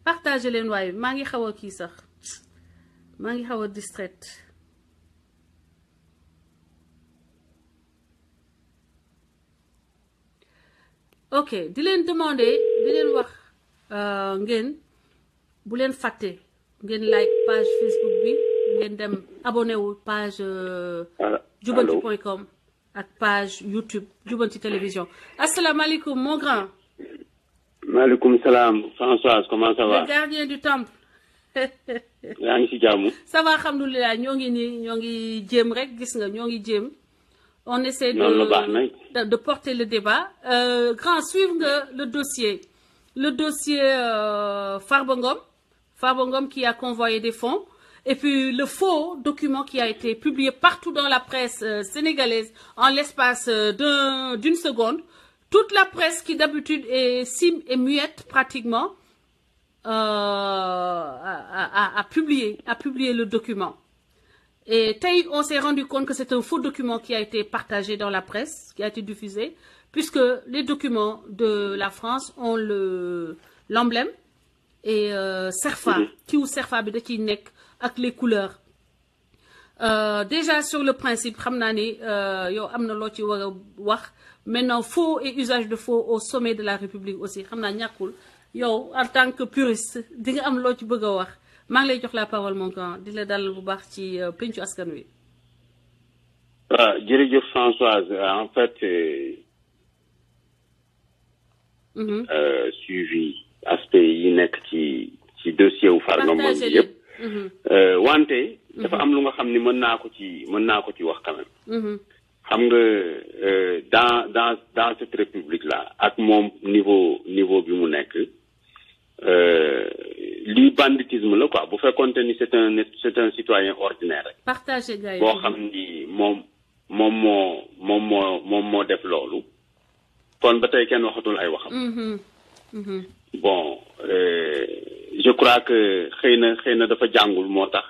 partager leen waaye maa ngi xaw a kii sax maa ngi xaw a distraite ok di leen demander di leen wax ngeen bu leen fàtte ngeen like page Facebook bi ngeen dem abonné wu page jubanti.com ak page YouTube Jubanti télévision. Asalaamaaleykum mon grand. maaleykum salaam Françoise, comment ça va? Le gardien du temple. yaa ngi ci jàmm. Ça va alhamdulilah ñoo ngi nii ñoo ngi jéem rek gis nga ñoo ngi jéem. On essaie de porter le débat. Grand, suivre le dossier. Le dossier Farba Ngom qui a convoyé des fonds. Et puis le faux document qui a été publié partout dans la presse sénégalaise en l'espace d'une seconde. Toute la presse qui d'habitude est muette pratiquement a publié le document. Et on s'est rendu compte que c'est un faux document qui a été partagé dans la presse, qui a été diffusé, puisque les documents de la France ont l'emblème et Serfa, qui ou Serfa bi da ciy nekk ak les couleurs. Déjà sur le principe, xam naa ni yow am na loo ci war a wax. Maintenant, faux et usage de faux au sommet de la République aussi xam naa ñàkkul yow en tant que puriste di nga am loo ci bëgg a wax. maa ngi lay jox la parole mon grand di la dalal bu baax ci pencu askan wi. jërëjëf Françoise, en fait suivi aspect yi nekk ci dossier wu Farba Ngom bi yëpp. Wante dafa am lu nga xam ni mën naa ko ci wax quand même. xam nga dans cette république là ak moom niveau bi mu nekk. Lii banditisme la quoi bu fekkoonte ni c'est un citoyen ordinaire rek. partagé gars yi boo xam ni moom moo def loolu. kon ba tey kenn waxatul ay waxam. Bon je crois que xëy na dafa jàngul moo tax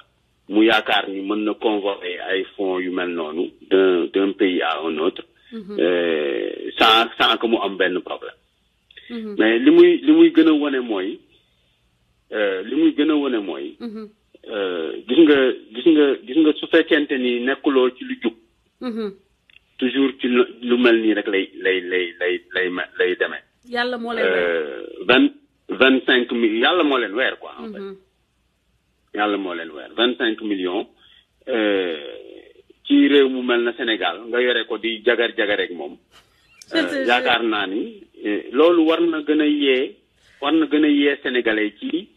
mu yaakaar ni mën na convoquer ay fonds yu mel noonu d'un pays à un autre. sans que mu am benn problème. mais li muy gën a wone mooy gis nga su fekkente ni nekkuloo ci lu jub. toujours ci lu mel nii rek lay demee. yàlla moo leen weer 25 millions yàlla moo leen weer quoi. en fait yàlla moo leen weer 25 millions ci réew mu mel na Sénégal nga yore ko di jagar rek moom. yaakaar naa ni loolu war na gën a yee Sénégalais ci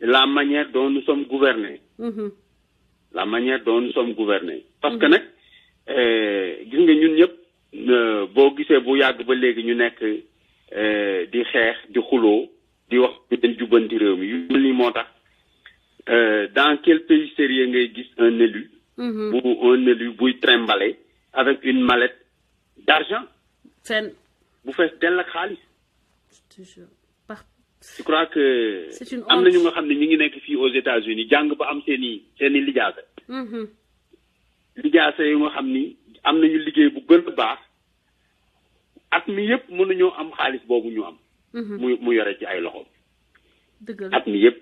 la manière dont nous sommes gouvernés. La manière dont nous sommes gouvernés. Parce que nag gis nga ñun ñëpp boo gisee bu yàgg ba léegi ñu nekk di xeex di xuloo di wax ñu den jubbanti réew mi yu ni moo tax dans quel pays sérieux ngay gis un élu buy trimballer avec une mallette d'argent bu fees dell ak xaalis. Je crois que am na ñu nga xam ne ñu ngi nekk fii aux États-Unis jàng ba am seeni lijaasa. Lijaasa yu nga xam ni am nañu liggéey bu gën a baax at mi yëpp mënuñoo am xaalis boobu ñu am. mu yore ci ay loxoom. at mi yëpp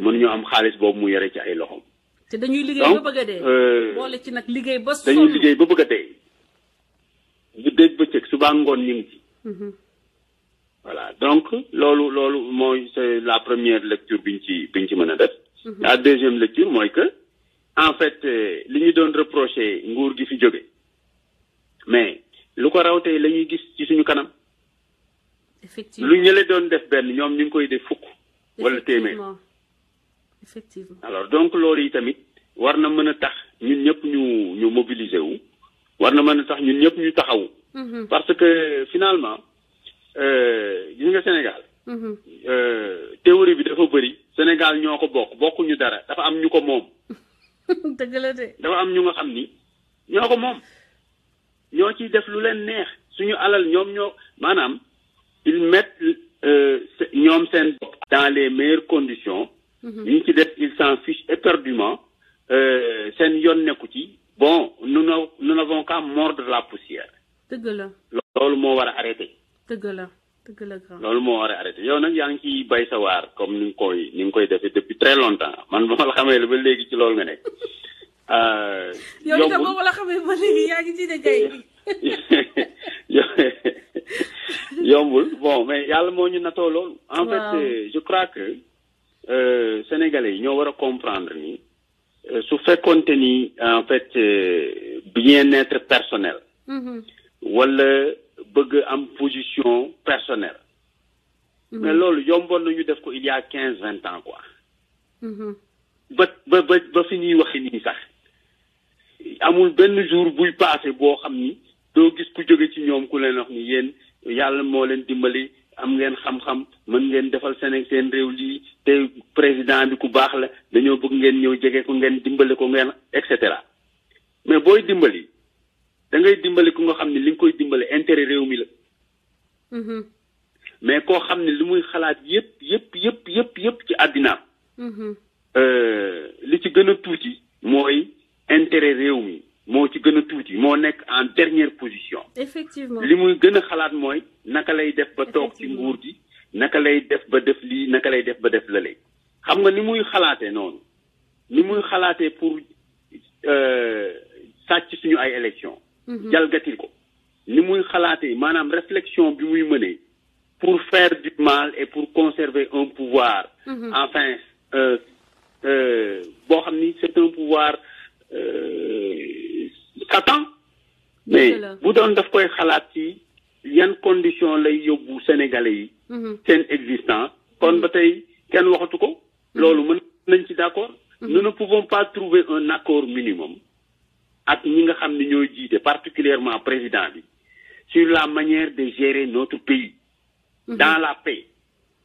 mënuñoo am xaalis boobu mu yore ci ay loxoom. te dañuy liggéey ba bëgg a dee. boole ci nag liggéey ba sonn. dañuy liggéey ba bëgg a dee. bu dégg bëccëg suba ngoon ñu ngi ci. Voilà donc loolu mooy c'est la première lecture biñ ci mën a def. La deuxième lecture mooy que en fait li ñu doon reprocher nguur gi fi jóge mais lu ko raw tey la ñuy gis ci suñu kanam. Effectivement lu ñële doon def benn ñoom ñu ngi koy def fukk. wala téeméer. Effectivement. Alors donc loolu yi tamit war na mën a tax ñun ñëpp ñu mobiliser wu. war na mën a tax ñun ñëpp ñu taxawu. parce que finalement gis nga Sénégal. théorie bi dafa bëri. Sénégal ñoo ko bokkuñu dara dafa am ñu ko moom. dëgg la de. dafa am ñu nga xam ni ñoo ko moom ñoo ciy def lu leen neex suñu alal ñoo maanaam ils mettent ñoom seen bopp dans les meilleures conditions. ñu ci def ils s'en fichent éperdument seen yoon nekku ci. Bon, nous n'avons qu'à mordre la poussière. dëgg la. loolu moo war a arrêté. dëgg la grand. loolu moo war a arrêté yow nag yaa ngi ciy bay sa waar comme ni nga koy defee depuis très longtemps man ba ma la xamee ba léegi ci loolu nga nekk. yow itam ba ma la xamee ba léegi yaa ngi ci ne gay yombul bon mais yàlla moo ñu natoo loolu. en fait je crois que sénégalais yi ñoo war a comprendre ni su fekkoonte ni en fait bien-être personnel wala bëgg am position personnelle mais loolu yomboon nañu def ko il y a 15-20 ans quoi ba fi ñuy waxe nii sax amul benn jour buy passé boo xam ni doo gis ku jóge ci ñoom ku leen wax ni yéen yàlla moo leen dimbali am ngeen xam-xam mën ngeen defal seen réew lii te président bi ku baax la dañoo bëgg ngeen ñëw jege ko ngeen dimbali ko ngeen et cetera mais booy dimbali da ngay dimbali ku nga xam ne li nga koy dimbali intérêt réew mi la mais koo xam ne li muy xalaat yëpp ci àddinaam li ci gën a tuuti mooy intérêt réew mi moo ci gën a tuuti moo nekk en dernière position. Effectivement li muy gën a xalaat mooy naka lay def ba toog ci nguur gi naka lay def ba def lii naka lay def ba def lële xam nga ni muy xalaatee noonu ni muy xalaatee pour sàcc suñu ay élection jalgatil ko ni muy xalaatee maanaam réflexion bi muy mënee pour faire du mal et pour conserver un pouvoir enfin boo xam ni c'est un pouvoir Satan mais bu doon daf koy xalaat ci yan condition lay yóbbu sénégalais yi seen existence kon ba tey kenn waxatu ko loolu mën nañ ci d'accord nous ne pouvons pas trouver un accord minimum ak ñi nga xam ne ñooy jiite particulièrement président bi sur la manière de gérer notre pays dans la paix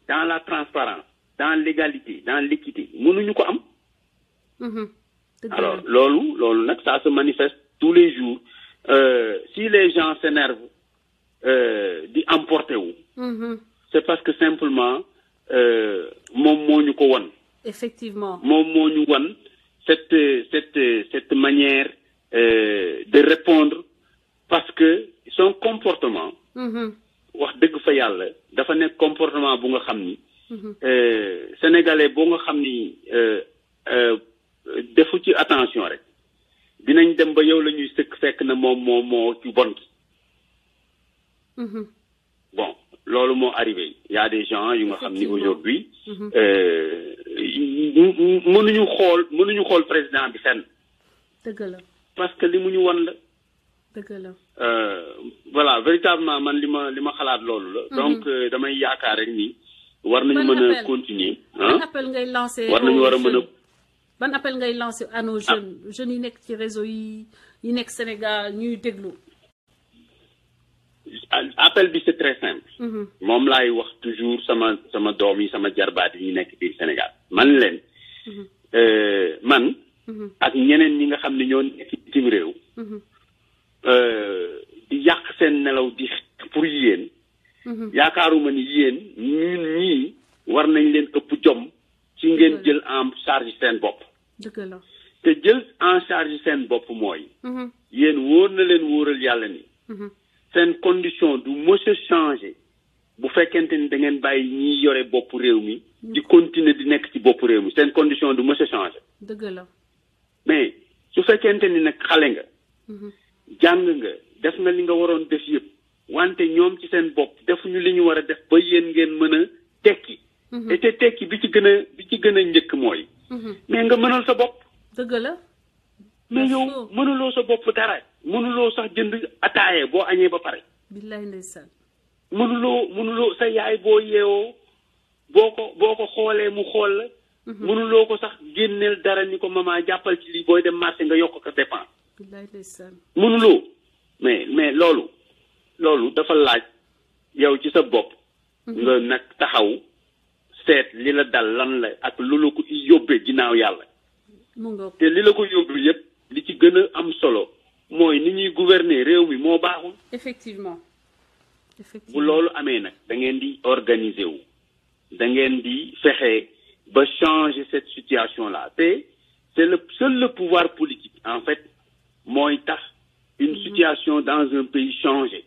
dans la transparence dans l'égalité dans l'équité mënuñu ko am alors loolu nag ça se manifeste tous les jours si les gens s'énervent di emporter wu c'est parce que simplement moom moo ñu ko won effectivement moom moo ñu won cette manière de répondre parce que son comportement wax dëgg fa yàlla dafa nekk comportement bu nga xam ni sénégalais boo nga xam ni defu ci attention rek dinañ dem ba yow la ñuy sëkk fekk na moom moo ci bon ki bon loolu moo arrivé y a des gens yu nga xam ni aujourd'hui mënuñu xool président bi fenn dëgg la parce que li mu ñu won la dëgg la voilà véritablement man li ma xalaat loolu la donc damay yaakaar rek ni war nañu mën a continuer ban appel ngay lancer war nañu war a mën a ban appel ngay lancer à nos jeunes yi nekk ci réseau yi nekk Sénégal ñuy déglu appel bi c'est très simple moom laay wax toujours sama doom yi sama jarbaat yi ñu nekk biir Sénégal man leen man ak ñeneen ñi nga xam ne ñoo nekk ci réew di yàq seen nelaw di pour yéen yaakaaruma ni yéen ñun ñii war nañ leen ëpp jom ci ngeen jël en charge seen bopp dëgg la te jël en charge seen bopp mooy yéen wóor na leen wóoral yàlla ni seen condition du mës a changer bu fekkente ni da ngeen bàyyi ñiy yore bopp réew mi di continuer di nekk ci bopp réew mi seen condition du mës a changer dëgg la mais su fekkente ni nag xale nga jàng nga def nga li nga waroon def yëpp wante ñoom ci seen bopp defuñu li ñu war a def ba yéen ngeen mën a tekki et te tekki bi ci gën a njëkk mooy mais nga mënal sa bopp dëgg la mais yow mënuloo sa bopp dara mënuloo sax jënd ataaye boo añee ba pare billahi ndeysaan mënuloo sa yaay boo yeewoo boo ko xoolee mu xool la mënuloo ko sax génneel dara ni ko maman jàppal ci lii booy dem marché nga yokk ko dépense billahi ndeysaan mënuloo mais loolu dafa laaj yow ci sa bopp nga nag taxaw seet li la dal lan la ak lu la ko yóbbee ginnaaw yàlla te li la ko yóbbu yëpp li ci gën a am solo mooy ni ñuy gouverner réew mi moo baaxul effectivement bu loolu amee nag da ngeen di organiser wu da ngeen di fexe ba changer cette situation là te c'est seul le pouvoir politique en fait mooy tax une situation dans un pays changer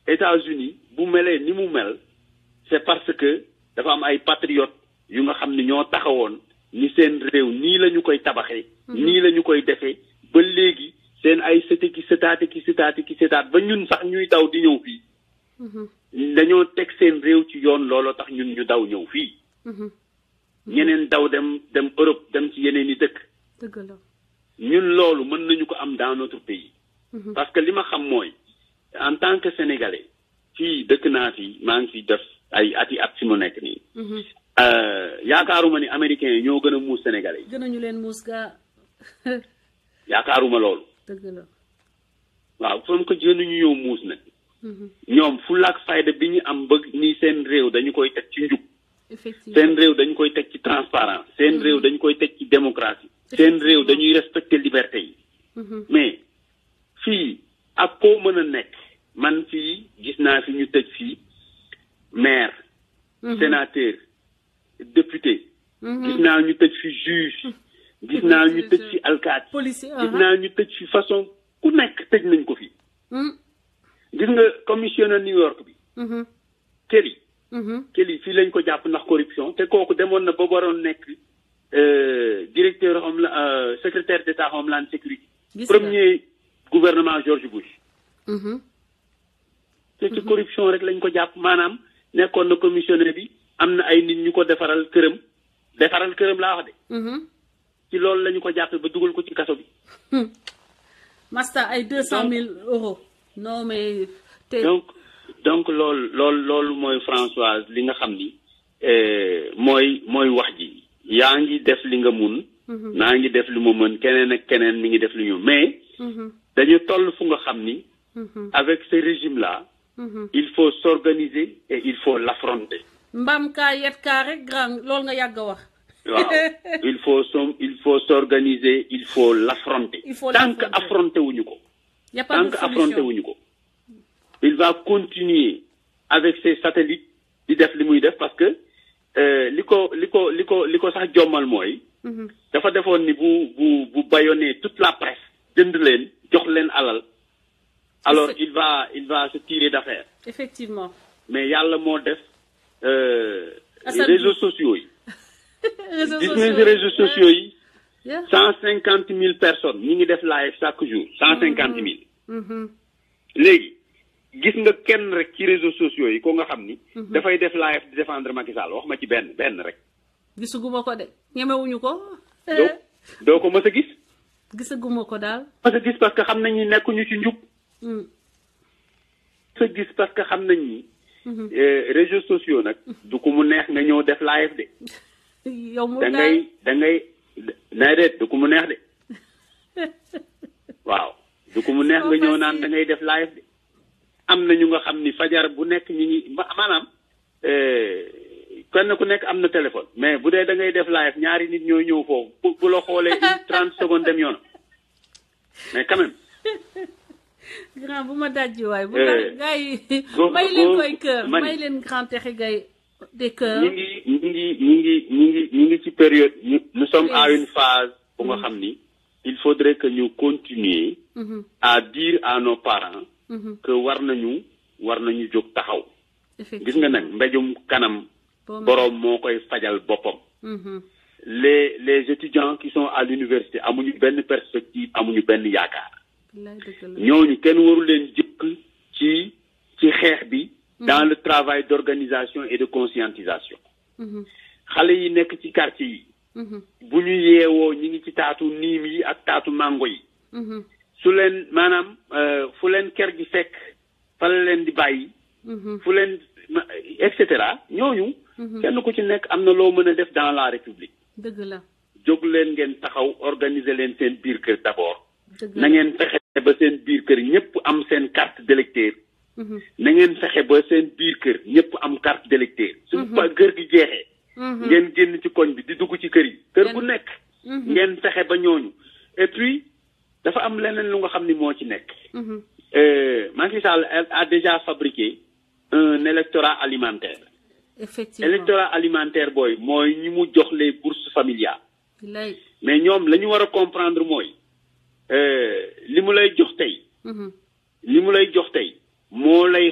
États-Unis bu melee ni mu mel c'est parce que dafa am ay patriotes yu nga xam ne ñoo taxawoon ni seen réew nii la ñu koy tabaxee nii la ñu koy defee ba léegi seen ay sëtaat ba ñun sax ñuy daw di ñëw fii dañoo teg seen réew ci yoon looloo tax ñun ñu daw ñëw fii ñeneen daw dem Europe dem ci yeneen i dëkk dëgg la. ñun loolu mën nañu ko am dans notre pays. parce que li ma xam mooy en tant que sénégalais fii dëkk naa fi maa ngi fi def ay ati at si mu nekk nii. yaakaaruma ni américains yi ñoo gën a muus sénégalais yi. gën a ñu leen muus gaa. yaakaaruma loolu. dëgg la. waaw comme que jënd ñu ñëw muus nag. ñoom fulla ak fayda bi ñu am bëgg ni seen réew dañu koy teg ci njub. effectivement seen réew dañu koy teg ci transparence seen réew dañu koy teg ci démocratie. seen réew dañuy respecter liberté yi. mais fii ak koo mën a nekk man fii gis naa fi ñu tëj fii maire. sénateur député. gis naa ñu tëj fi juge. gis naa ñu tëj fi alkaati. policier gis naa ñu tëj fi façon ku nekk tëj nañ ko fi. gis nga commissionnaire New York bi. Kelly. Kelly fii lañ ko jàpp ndax corruption te kooku demoon na ba waroon nekk directeur secrétaire d'État Homeland Security. premier gouvernement George Bush. te ci corruption rek lañ ko jàpp maanaam nekkoon na commissionnaire bi am na ay nit ñu ko defaral këram laa wax de. ci loolu lañu ko jàppee ba dugal ko ci kaso bi. Masta ay 200,000 euros. non mais. donc loolu mooy Françoise li nga xam ni mooy wax ji yaa ngi def li nga mun. naa ngi def li mu mën keneen ak keneen mi ngi def li ñu mais. dañu toll fu nga xam ni. avec ce régime là. il faut s'organiser et il faut l'affronter. Mbam kaa yet kaa rek grand loolu nga yàgg a wax. waaw il faut s'organiser il faut l'affronter. tant que affronter wuñu ko. tant que affronter wuñu ko. il va continuer avec ses satellites di def li muy def parce que li ko sax jommal mooy. dafa defoon ni bu bayonner toute la presse jënd leen jox leen alal. alors il va se tirer d'affaire. effectivement. mais yàlla moo def réseaux sociaux yi. réseaux sociaux yi. 150,000 personnes ñi ngi def live chaque jour 150,000. léegi gis nga kenn rek ci réseaux sociaux yi ko nga xam ni. dafay def live di défendre Macky Sall wax ma ci benn rek. gisuguma ko de ñemewuñu ko. doo ko mës a gis. gisaguma ko daal. mës a gis parce que xam nañ ni nekkuñu ci njub. mës a gis parce que xam nañ ni. réseaux sociaux nag. du ko mu neex nga ñëw def live de. yow mu da ngay nay de du ko mu neex de. waaw du ko mu neex nga ñëw naan da ngay def live de. am na ñu nga xam ni fajar bu nekk ñi ngi maanaam kenn ku nekk am na téléphone mais bu dee da ngay def live ñaari nit ñoo ñëw foofu bu la xoolee 30 secondes dem yoon mais quand même. grand bu ma dajji waay bu gars yi may leen koy cœur may leen grand texe gay des cœurs. ñi ngi ci période nous sommes à une phase bu nga xam ni il faudrait que ñu continuer à dire à nos parents que war nañu jóg taxaw. gis nga nag mbéjum kanam boroom moo koy fajal boppam. les étudiants qui sont à l'université amuñu benn perspective amuñu benn yaakaar. ñooñu kenn waru leen jëkk ci xeex bi. dans le travail d'organisation et de conscientisation. xale yi nekk ci quartier yi. bu ñu yeewoo ñi ngi ci taatu niim yi ak taatu mango yi. su leen maanaam fu leen kër gi fekk fa la leen di bàyyi. fu leen et cetera ñooñu. kenn ku ci nekk am na loo mën a def dans la république. dëgg la. jóg leen ngeen taxaw organiser leen seen biir kër d'abord. na ngeen fexe ba seen biir kër ñëpp am seen carte d'électeur. na ngeen fexe ba seen biir kër ñëpp am carte d'électeur. su kër gi jeexee. ngeen génn ci koñ bi di dugg ci kër yi. kër bu nekk. ngeen fexe ba ñooñu. et puis dafa am leneen lu nga xam ni moo ci nekk. Macky Sall a déjà fabriqué un électorat alimentaire. effectivement électorat alimentaire booy mooy ñi mu jox les bourses familiales. mais ñoom la ñu war a comprendre mooy li mu lay jox tey. li mu lay jox tey moo lay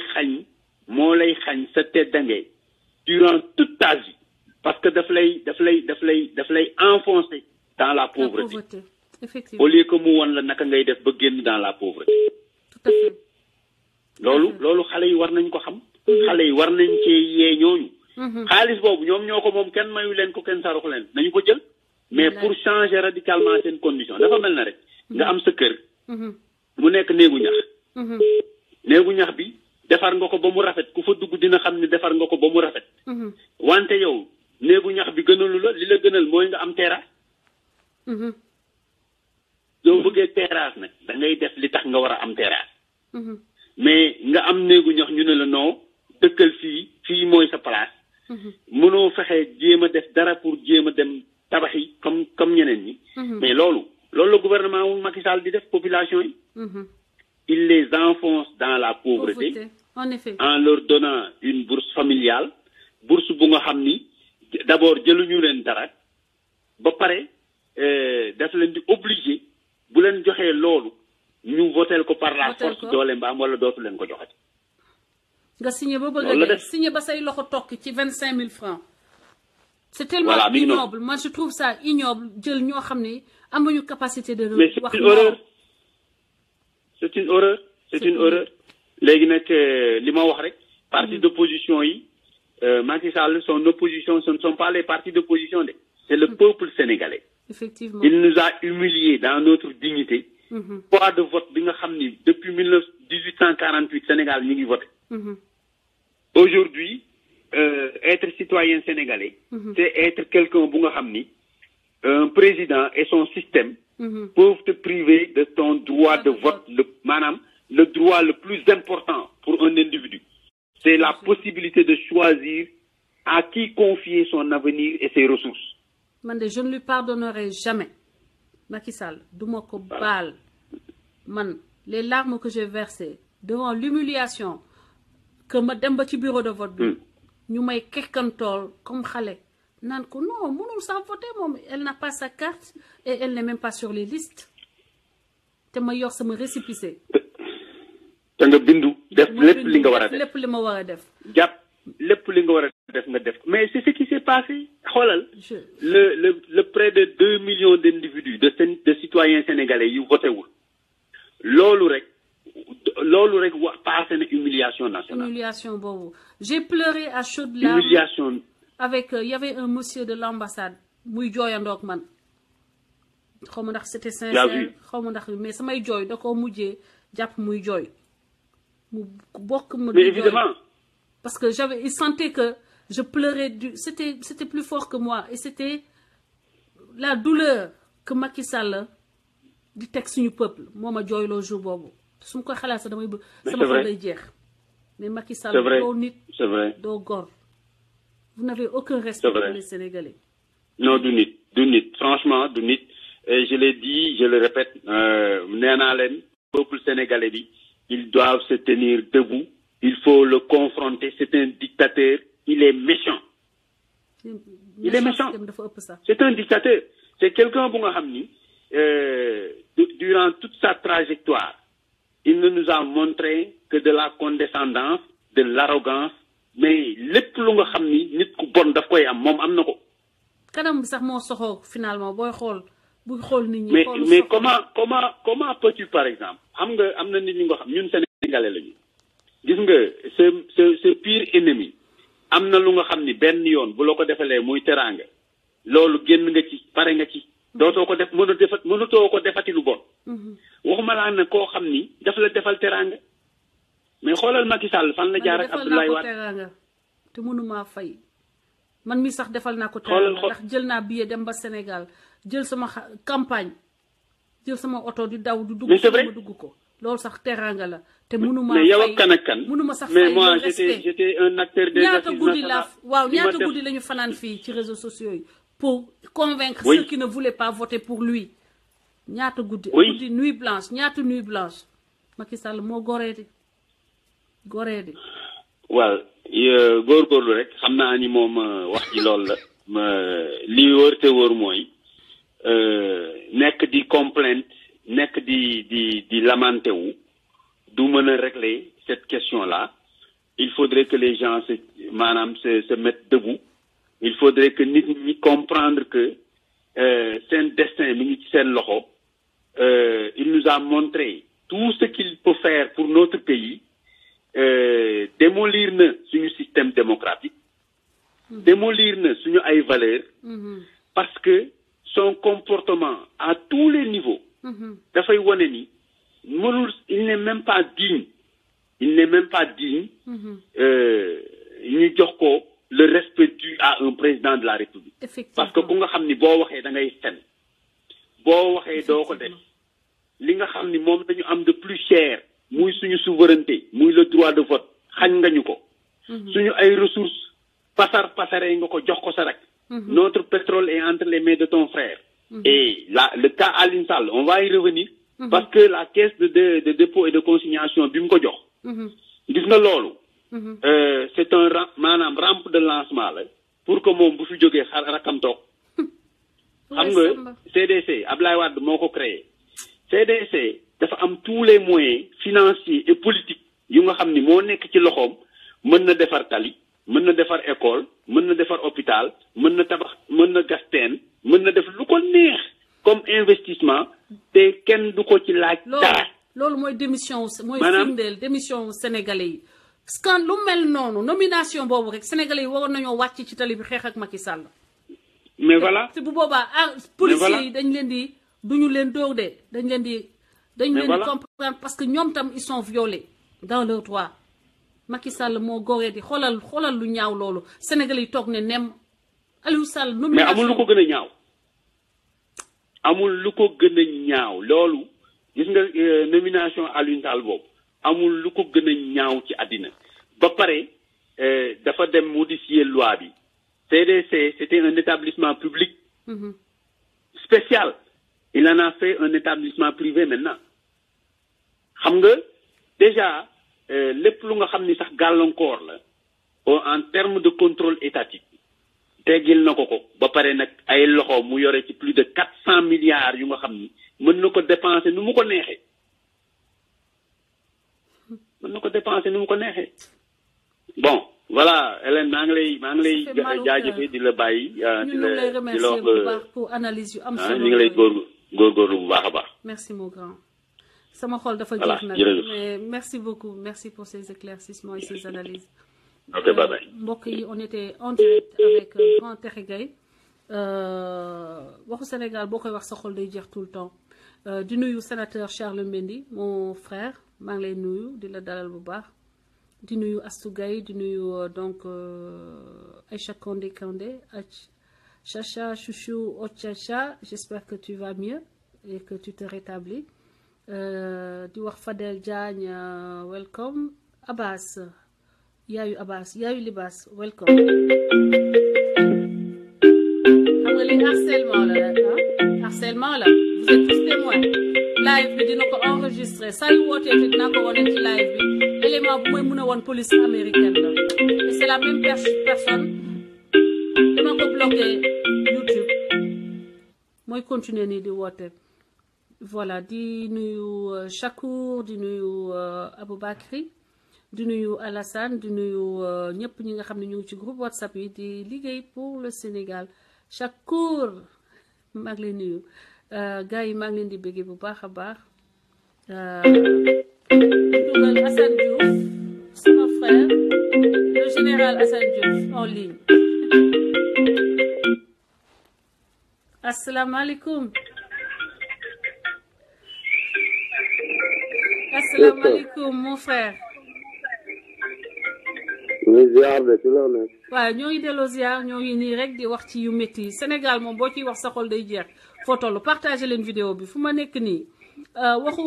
xañ sa teddange durant toute ta vie parce que daf lay enfoncer dans la pauvreté. Effectivement. au lieu que mu won la naka ngay def ba génn dans la pauvreté. tout à fait. loolu xale yi war nañ ko xam. xale yi war nañ cee yee ñooñu. xaalis boobu ñoom ñoo ko moom kenn mayu leen ko kenn saruxu leen nañu ko jël. mais pour changer radicalement seen condition dafa mel na rek nga am sa kër mu nekk néegu ñax néegu ñax bi defar nga ko ba mu rafet ku fa dugg dina xam ne defar nga ko ba mu rafet wante yow néegu ñax bi gënalu la li la gënal mooy nga am terrasse soo bëggee terrasse nag da ngay def li tax nga war a am terrasse mais nga am néegu ñax ñu ne la non dëkkal fii mooy sa place mënoo fexe jéem a def dara pour jéem a dem tabax yi comme ñeneen ñi mais loolu le gouvernement wu Macky Sall di def population yi il les enfonce dans la pauvreté en effet en leur donnant une bourse familiale bourse bu nga xam ni d'abord jëluñu leen dara ba pare daf leen di obligé bu leen joxee loolu ñu votel ko par la force doole mbaam wala dootu leen ko joxati nga signé ba bëgg a signé ba say loxo tokki ci 25 000 francs c'est tellement ignoble moi je trouve ça ignoble jël ñoo xam ne amuñu capacité de mais c'est une horreur c'est une horreur c'est une horreur léegi nag li ma wax rek parti d'opposition yi Macky Sall son opposition ce ne sont pas les partis d'opposition c'est le peuple sénégalais effectivement il nous a humiliés dans notre dignité poids de vote bi nga xam ni depuis 1848 Sénégal ñu ngi voté aujourd'hui être citoyen sénégalais c'est être quelqu'un bu nga xam ni un président et son système peuvent te priver de ton droit de vote le droit le plus important pour un individu c'est la possibilité de choisir à qui confier son avenir et ses ressources man de je ne lui pardonnerai jamais Macky Sall duma ko baal man les larmes que j'ai versées devant l'humiliation que ma dem ba ci bureau de vote bi ñu may kekkantool comme xale naan ko non mënul sax voter moom elle n'a pas sa carte et elle n'est même pas sur les listes te ma yor sama récépissé te nga bindu def lépp li nga war a def lépp li ma war a def jàpp lépp li nga war a def nga def mais c'est ce qui s'est passé xoolal le près de 2 millions d'individus de citoyens sénégalais yu voté wul loolu rek wax passé na humiliation nationale humiliation boobu j'ai pleuré à chaudes larmes humiliation avec il y avait un monsieur de l'ambassade muy jooyandoog man xaw ma ndax c'était sincère xaw ma ndax mais samay jooy da koo mujjee jàpp muy jooy mu bokk ma mais évidemment parce que il sentait que je pleurais c'était plus fort que moi et c'était la douleur que Macky Sall di teg suñu peuple moo ma jooyloo jour boobu su ma koy xalaat sax damay sama xol day jeex mais Macky Sall doo nit doo góor vous n'avez aucun respect pour les Sénégalais non du nit franchement du nit et je l'ai dit je le répète nee naa leen peuple sénégalais bi ils doivent se tenir debout il faut le confronter c'est un dictateur il est méchant il est méchant c'est un dictateur c'est quelqu'un bu nga xam ni durant toute sa trajectoire il ne nous a montré que de la condescendance de l'arrogance mais lépp lu nga xam ni nit ku bon daf koy am moom am na ko kanam bi sax moo soxoo finalement booy xool buy xool nit ñi mais comment peux-tu par exemple xam nga am na nit ñi nga xam ñun sénégalais lañu gis nga ce pire ennemi am na lu nga xam ni benn yoon bu la ko defalee muy teraanga loolu génn nga ci pare nga ci dootoo ko def mënutoo ko defati lu bon waxuma laa ne koo xam ni daf la defal teraanga mais xoolal Macky Sall fan la jaar ak Abdoulaye Wade te mënumaa fay man mi sax defal naa ko teraanga ndax jël naa billet dem ba Sénégal jël sama campagne jël sama oto di daw di dugg sama dugg ko loolu sax teraanga la te mënuma mais yow ak kan ak kan mënuma sax mais moi j'étais un acteur des ñaata guddi ñaata guddi la ñu fanaan fii ci réseaux sociaux yi pour convaincre ceux qui ne voulaient pas voter pour lui ñaata guddi guddi nuit blanche ñaata nuit blanche Macky Sall moo goree di waaw góorgóorlu rek xam naa ni moom wax ci loolu la li wër te wër mooy nekk di complainte nekk di lamenté wu du mën a régler cette question là il faudrait que les gens se mettent debout il faudrait que nit ñi comprendre que seen destin mi ngi ci seen loxo il nous a montré tout ce qu'il peut faire pour notre pays démolir na suñu système démocratique démolir na suñu ay valeurs parce que son comportement à tous les niveaux dafay wane ni mënul il n'est même pas digne ñu jox ko le respect dû à un président de la République. Parce que ku nga xam ni boo waxee da ngay fen boo waxee doo ko def li nga xam ni moom dañu am de plus cher muy suñu souveraineté muy le droit de vote xañ nga ñu ko suñu ay ressources pasare nga ko jox ko sa rek notre pétrole est entre les mains de ton frère et là le cas Aliou Sall on va y revenir parce que la caisse de dépôt et de consignation bi mu ko jox gis nga loolu c'est un maanaam rampe de lancement la pour que moom bu fi jógee rakam toog xam nga CDC Ablaye Wade moo ko créé CDC dafa am tous les moyens financiers et politiques yu nga xam ni moo nekk ci loxoom mën na defar tali mën na defar école mën na defar hôpital mën na tabax mën na gas teen mën na def lu ko neex comme investissement te kenn du ko ci laaj dara. loolu mooy démission mooy firndeel démission sénégalais yi scan lu mel noonu nomination boobu rek sénégalais yi waroon nañoo wàcc ci tali bi xeex ak Macky Sall. mais voilà te bu boobaa policiers yi dañ leen di duñu leen dóor de dañ leen di comprendre parce que ñoom tam ils sont violés dans leurs droits. Macky Sall moo goree di xoolal lu ñaaw loolu sénégalais yi toog ne nem Aliou Sall nomination mais amul lu ko gën a ñaaw amul lu ko gën a ñaaw loolu gis nga nomination Aliou Sall boobu amul lu ko gën a ñaaw ci àddina ba pare dafa dem modifier loi bi CDC c'était un établissement public spécial il en a fait un établissement privé maintenant xam nga déjà lépp lu nga xam ni sax gàllankoor la en termes de contrôle étatique teggil na ko ba pare nag ay loxo mu yore ci plus de 400 milliards yu nga xam ni mën na ko dépenser nu mu ko neexee bon voilà Hélène maa ngi lay jaajëfee di la bàyyi di la wax pour analyse yu am solo ñu ngi lay góorgóorlu bu baax a baax. merci mon grand. sama xol dafa jeex nag mais merci beaucoup merci pour ces éclaircissements et ces analyses. ok bye bye. mbokk yi on était en direct avec grand Tekhe Gaye waxu Sénégal boo koy wax sa xol day jeex tout le temps di nuyu sénateur Charles Mendy mon frère maa ngi lay nuyu di la dalal bu baax di nuyu Astou Gaye di nuyu donc Aïcha Kandé Chacha Chouchou Ochacha j'espère que tu vas mieux et que tu te rétablis. di wax Fadel Diagne welcome Abbas yaayu Libas welcome xam nga li harcèlement la vous êtes tous témoins live bi dina ko enregistrer saa yu wootee te dinaa ko wane ci live bi élément bu may mën a woon police américaine la et c'est la même personne dama ko bloqué YouTube mooy continuer nii di woote. Voilà di nuyu Chakour di nuyu Aboubacry di nuyu Alassane di nuyu ñëpp ñi nga xam ne ñu ngi ci groupe WhatsApp yi di liggéey pour le Sénégal Chakour maa ngi lay nuyu gars yi maa ngi leen di bëggee bu baax a baax dugal Assane Diouf sama frère le général Assane Diouf en ligne asalaamaaleykum. asalaamaaleykum mon frère. waaw ñoo ngi delloo ziar ñoo ngi nii rek di wax ci yu métti yi Sénégal moom boo ciy wax sa xol day jeex foo toll partagé leen vidéo bi fu ma nekk nii waxu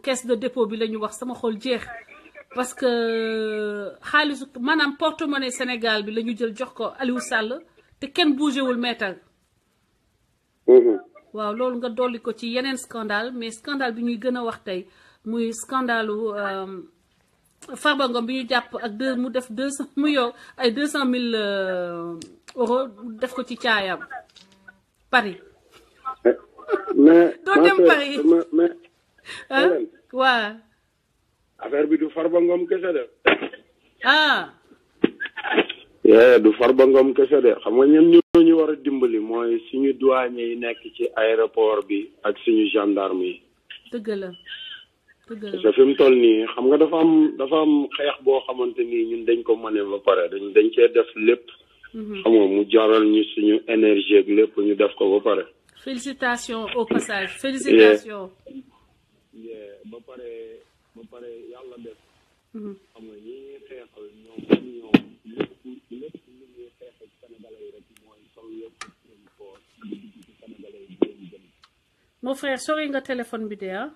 caisse de dépôt bi la ñu wax sama xol jeex parce que xaalisu maanaam porte-monnaie Sénégal bi la ñu jël jox ko Aliou Sall te kenn bougéwul meetal. waaw loolu nga dolli ko ci yeneen scandale mais scandale bi ñuy gën a wax tey. muy scandalu Farba Ngom bi ñu jàpp ak mu def 200 mu yow ay 200 000 euros def ko ci caayam Paris. mais doo dem Paris mais waa affaire bi du Farba Ngom kese de. du Farba Ngom kese de xam nga ñun ñoo ñu war a dimbali mooy suñu douanier yi nekk ci aéroport bi ak suñu gendarme yi. dëgg la. parce que fi mu toll nii xam nga dafa am xeex boo xamante nii ñun dañ ko mëne ba pare dañ cee def lépp. xam nga mu jaral ñu suñu énergie ak lépp ñu def ko ba pare. félicitations au passage félicitations. ba pare yàlla def. xam nga ñi xeexal ñoom lépp lu ñuy xeexal Sénégalais yi rek mooy sol yëpp seen poos di dugg ci Sénégalais yi leen gën. mon frère sori nga téléphone bi de ah.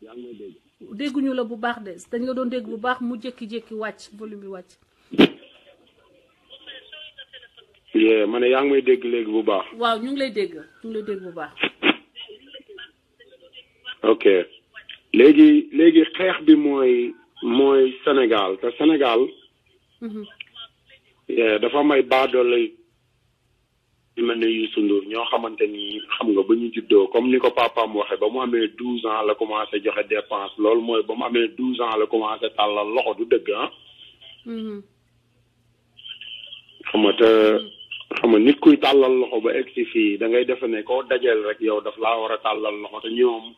yaa ngi may dégg. dégguñu la bu baax de dañ la doon dégg bu baax mu jékki-jékki wàcc volume bi wàcc. ma ne yaa ngi may dégg léegi bu baax. waaw ñu ngi lay dégg bu baax. ok léegi xeex bi mooy Sénégal te Sénégal. dafa may baadoole yu mel ne Youssou Ndour ñoo xamante ni xam nga ba ñu juddoo comme ni ko papaam waxee ba mu amee 12 ans la commencé joxe dépense loolu mooy ba mu amee 12 ans la commencé tàllal loxo du dëgg ah. xam nga nit kuy tàllal loxo ba egg si fii da ngay defe ne koo dajeel rek yow daf laa war a tàllal loxo te ñoom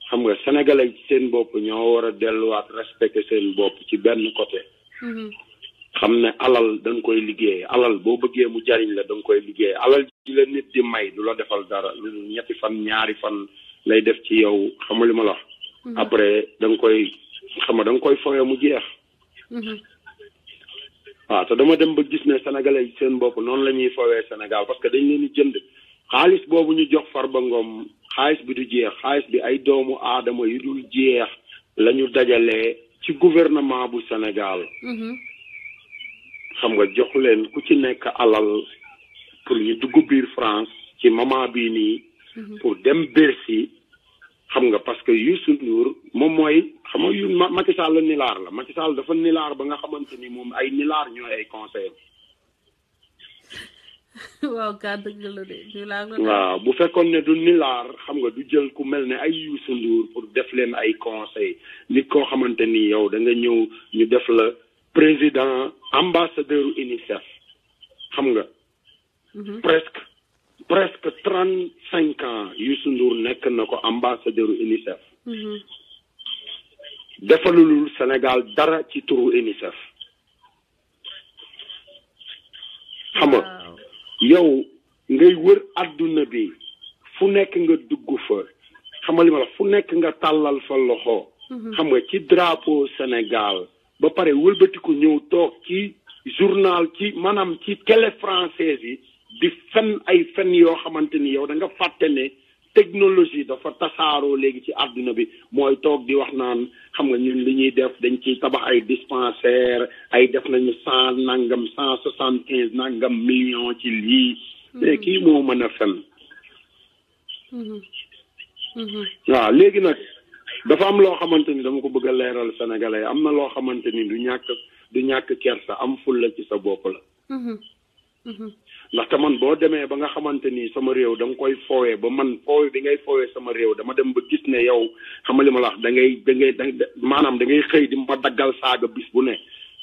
xam nga sénégalais ci seen bopp ñoo war a delluwaat respecté seen bopp ci benn côté. xam ne alal da nga koy liggéey alal boo bëggee mu jariñ la da nga koy liggéey alal ji la nit di may du la defal dara lu ñetti fan ñaari fan lay def ci yow xam nga li ma la wax. après da nga koy xam nga da nga koy foyee mu jeex. waaw te dama dem ba gis ne sénégalais yi seen bopp noonu la ñuy fowee Sénégal parce que dañ leen di jënd xaalis boobu ñu jox Farba Ngom xaalis bi du jeex xaalis bi ay doomu aadama yu dul jeex la ñu dajalee ci gouvernement bu Sénégal. xam nga jox leen ku ci nekk alal pour ñu dugg biir France ci moment bii nii. pour dem Bercy xam nga parce que Youssou Ndour moom mooy xam nga yu Macky Sall la nilaar la Macky Sall dafa nilaar ba nga xamante ni moom ay nilaar ñooy ay conseil waaw kaa dëgg la de nilaar la. waaw bu fekkoon ne du nilaar xam nga du jël ku mel ne ay Youssou Ndour pour def leen ay conseil nit koo xamante ni yow da nga ñëw ñu def la président ambassadeur UNICEF xam nga. presque 35 ans Youssou Ndour nekk na ko ambassadeur UNICEF. defalulul Sénégal dara ci turu UNICEF. xam nga yow ngay wër adduna bi fu nekk nga dugg fa xam nga li ma la fu nekk nga tàllal fa loxo. xam nga ci drapeau Sénégal ba pare wëlbatiku ñëw toog ci journal ci maanaam ci télé française yi. di fen ay fen yoo xamante ni yow da nga fàtte ne technologie dafa tasaaroo léegi ci àdduna bi mooy toog di wax naan xam nga ñun li ñuy def dañ ciy tabax ay dispensaire ay def nañu 175 nangam millions ci lii mais kii moo mën a fen waaw léegi nag dafa am loo xamante ni dama ko bëgg a leeral sénégalais am na loo xamante ni du ñàkk kersa am fulla ci sa bopp la ndaxte man boo demee ba nga xamante ni sama réew da nga koy foowee ba man foowe bi ngay foowee sama réew dama dem ba gis ne yow xama li ma la wax da ngay maanaam da ngay xëy di ma daggal saaga bis bu ne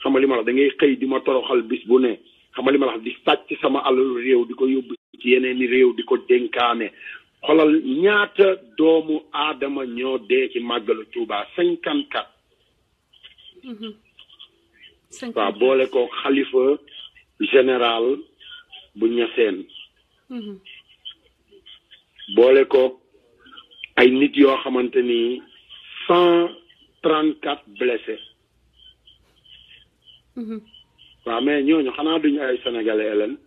xama li ma la wax da ngay xëy di ma toroxal bis bu ne xama li ma la wax di sàcc sama alalu réew di ko yóbbu ci yeneeni réew di ko dénkaane xolal ñaata doomu aadama ñoo dee ci màggalu Tuuba 54 waaw boole ko xalifa général bu ñaseen boole ko ay nit yoo xamante ni 134 blessés waaw mais ñooñu xanaa duñu ay sénégalais Hélène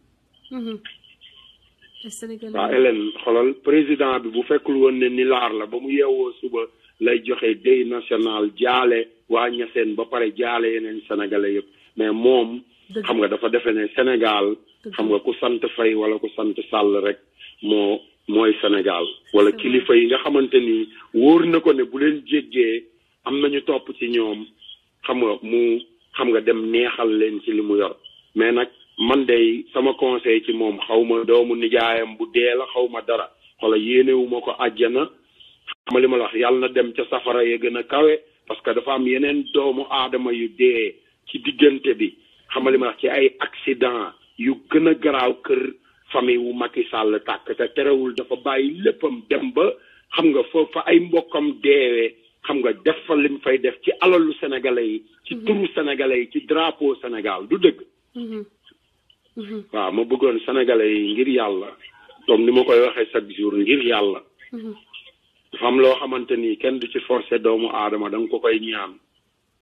waaw Hélène xoolal président bi bu fekkul woon ne nilaar la ba mu yeewoo suba lay joxe deuil national jaale waa ñaseen ba pare jaale yeneen sénégalais yëpp mais moom xam nga dafa defe ne Sénégal xam nga ku sant Fay wala ku sant Sall rek mooy Sénégal wala kilifa yi nga xamante ni wóor na ko ne bu leen jéggee am nañu topp ci ñoom xam nga mu xam nga dem neexal leen ci li mu yor mais nag man de sama conseil ci moom xaw ma doomu nijaayam bu dee la xaw ma dara xoola yéenewuma ko àjjana xam nga li ma la wax yàlla na dem ca safara ya gën a kawe parce que dafa am yeneen doomu aadama yu dee ci diggante bi xam nga li ma wax ci ay accident yu gën a garaaw kër famille wu Macky Sall tàkk te terewul dafa bàyyi léppam dem ba xam nga foofa ay mbokkam deewee xam nga def fa lim fay def ci alalu sénégalais yi ci turu sénégalais yi ci drapeau Sénégal du dëgg waaw ma bëggoon sénégalais yi ngir yàlla comme ni ma koy waxee chaque jour ngir yàlla dafa am loo xamante ni kenn du ci forcé doomu aadama da nga ko koy ñaan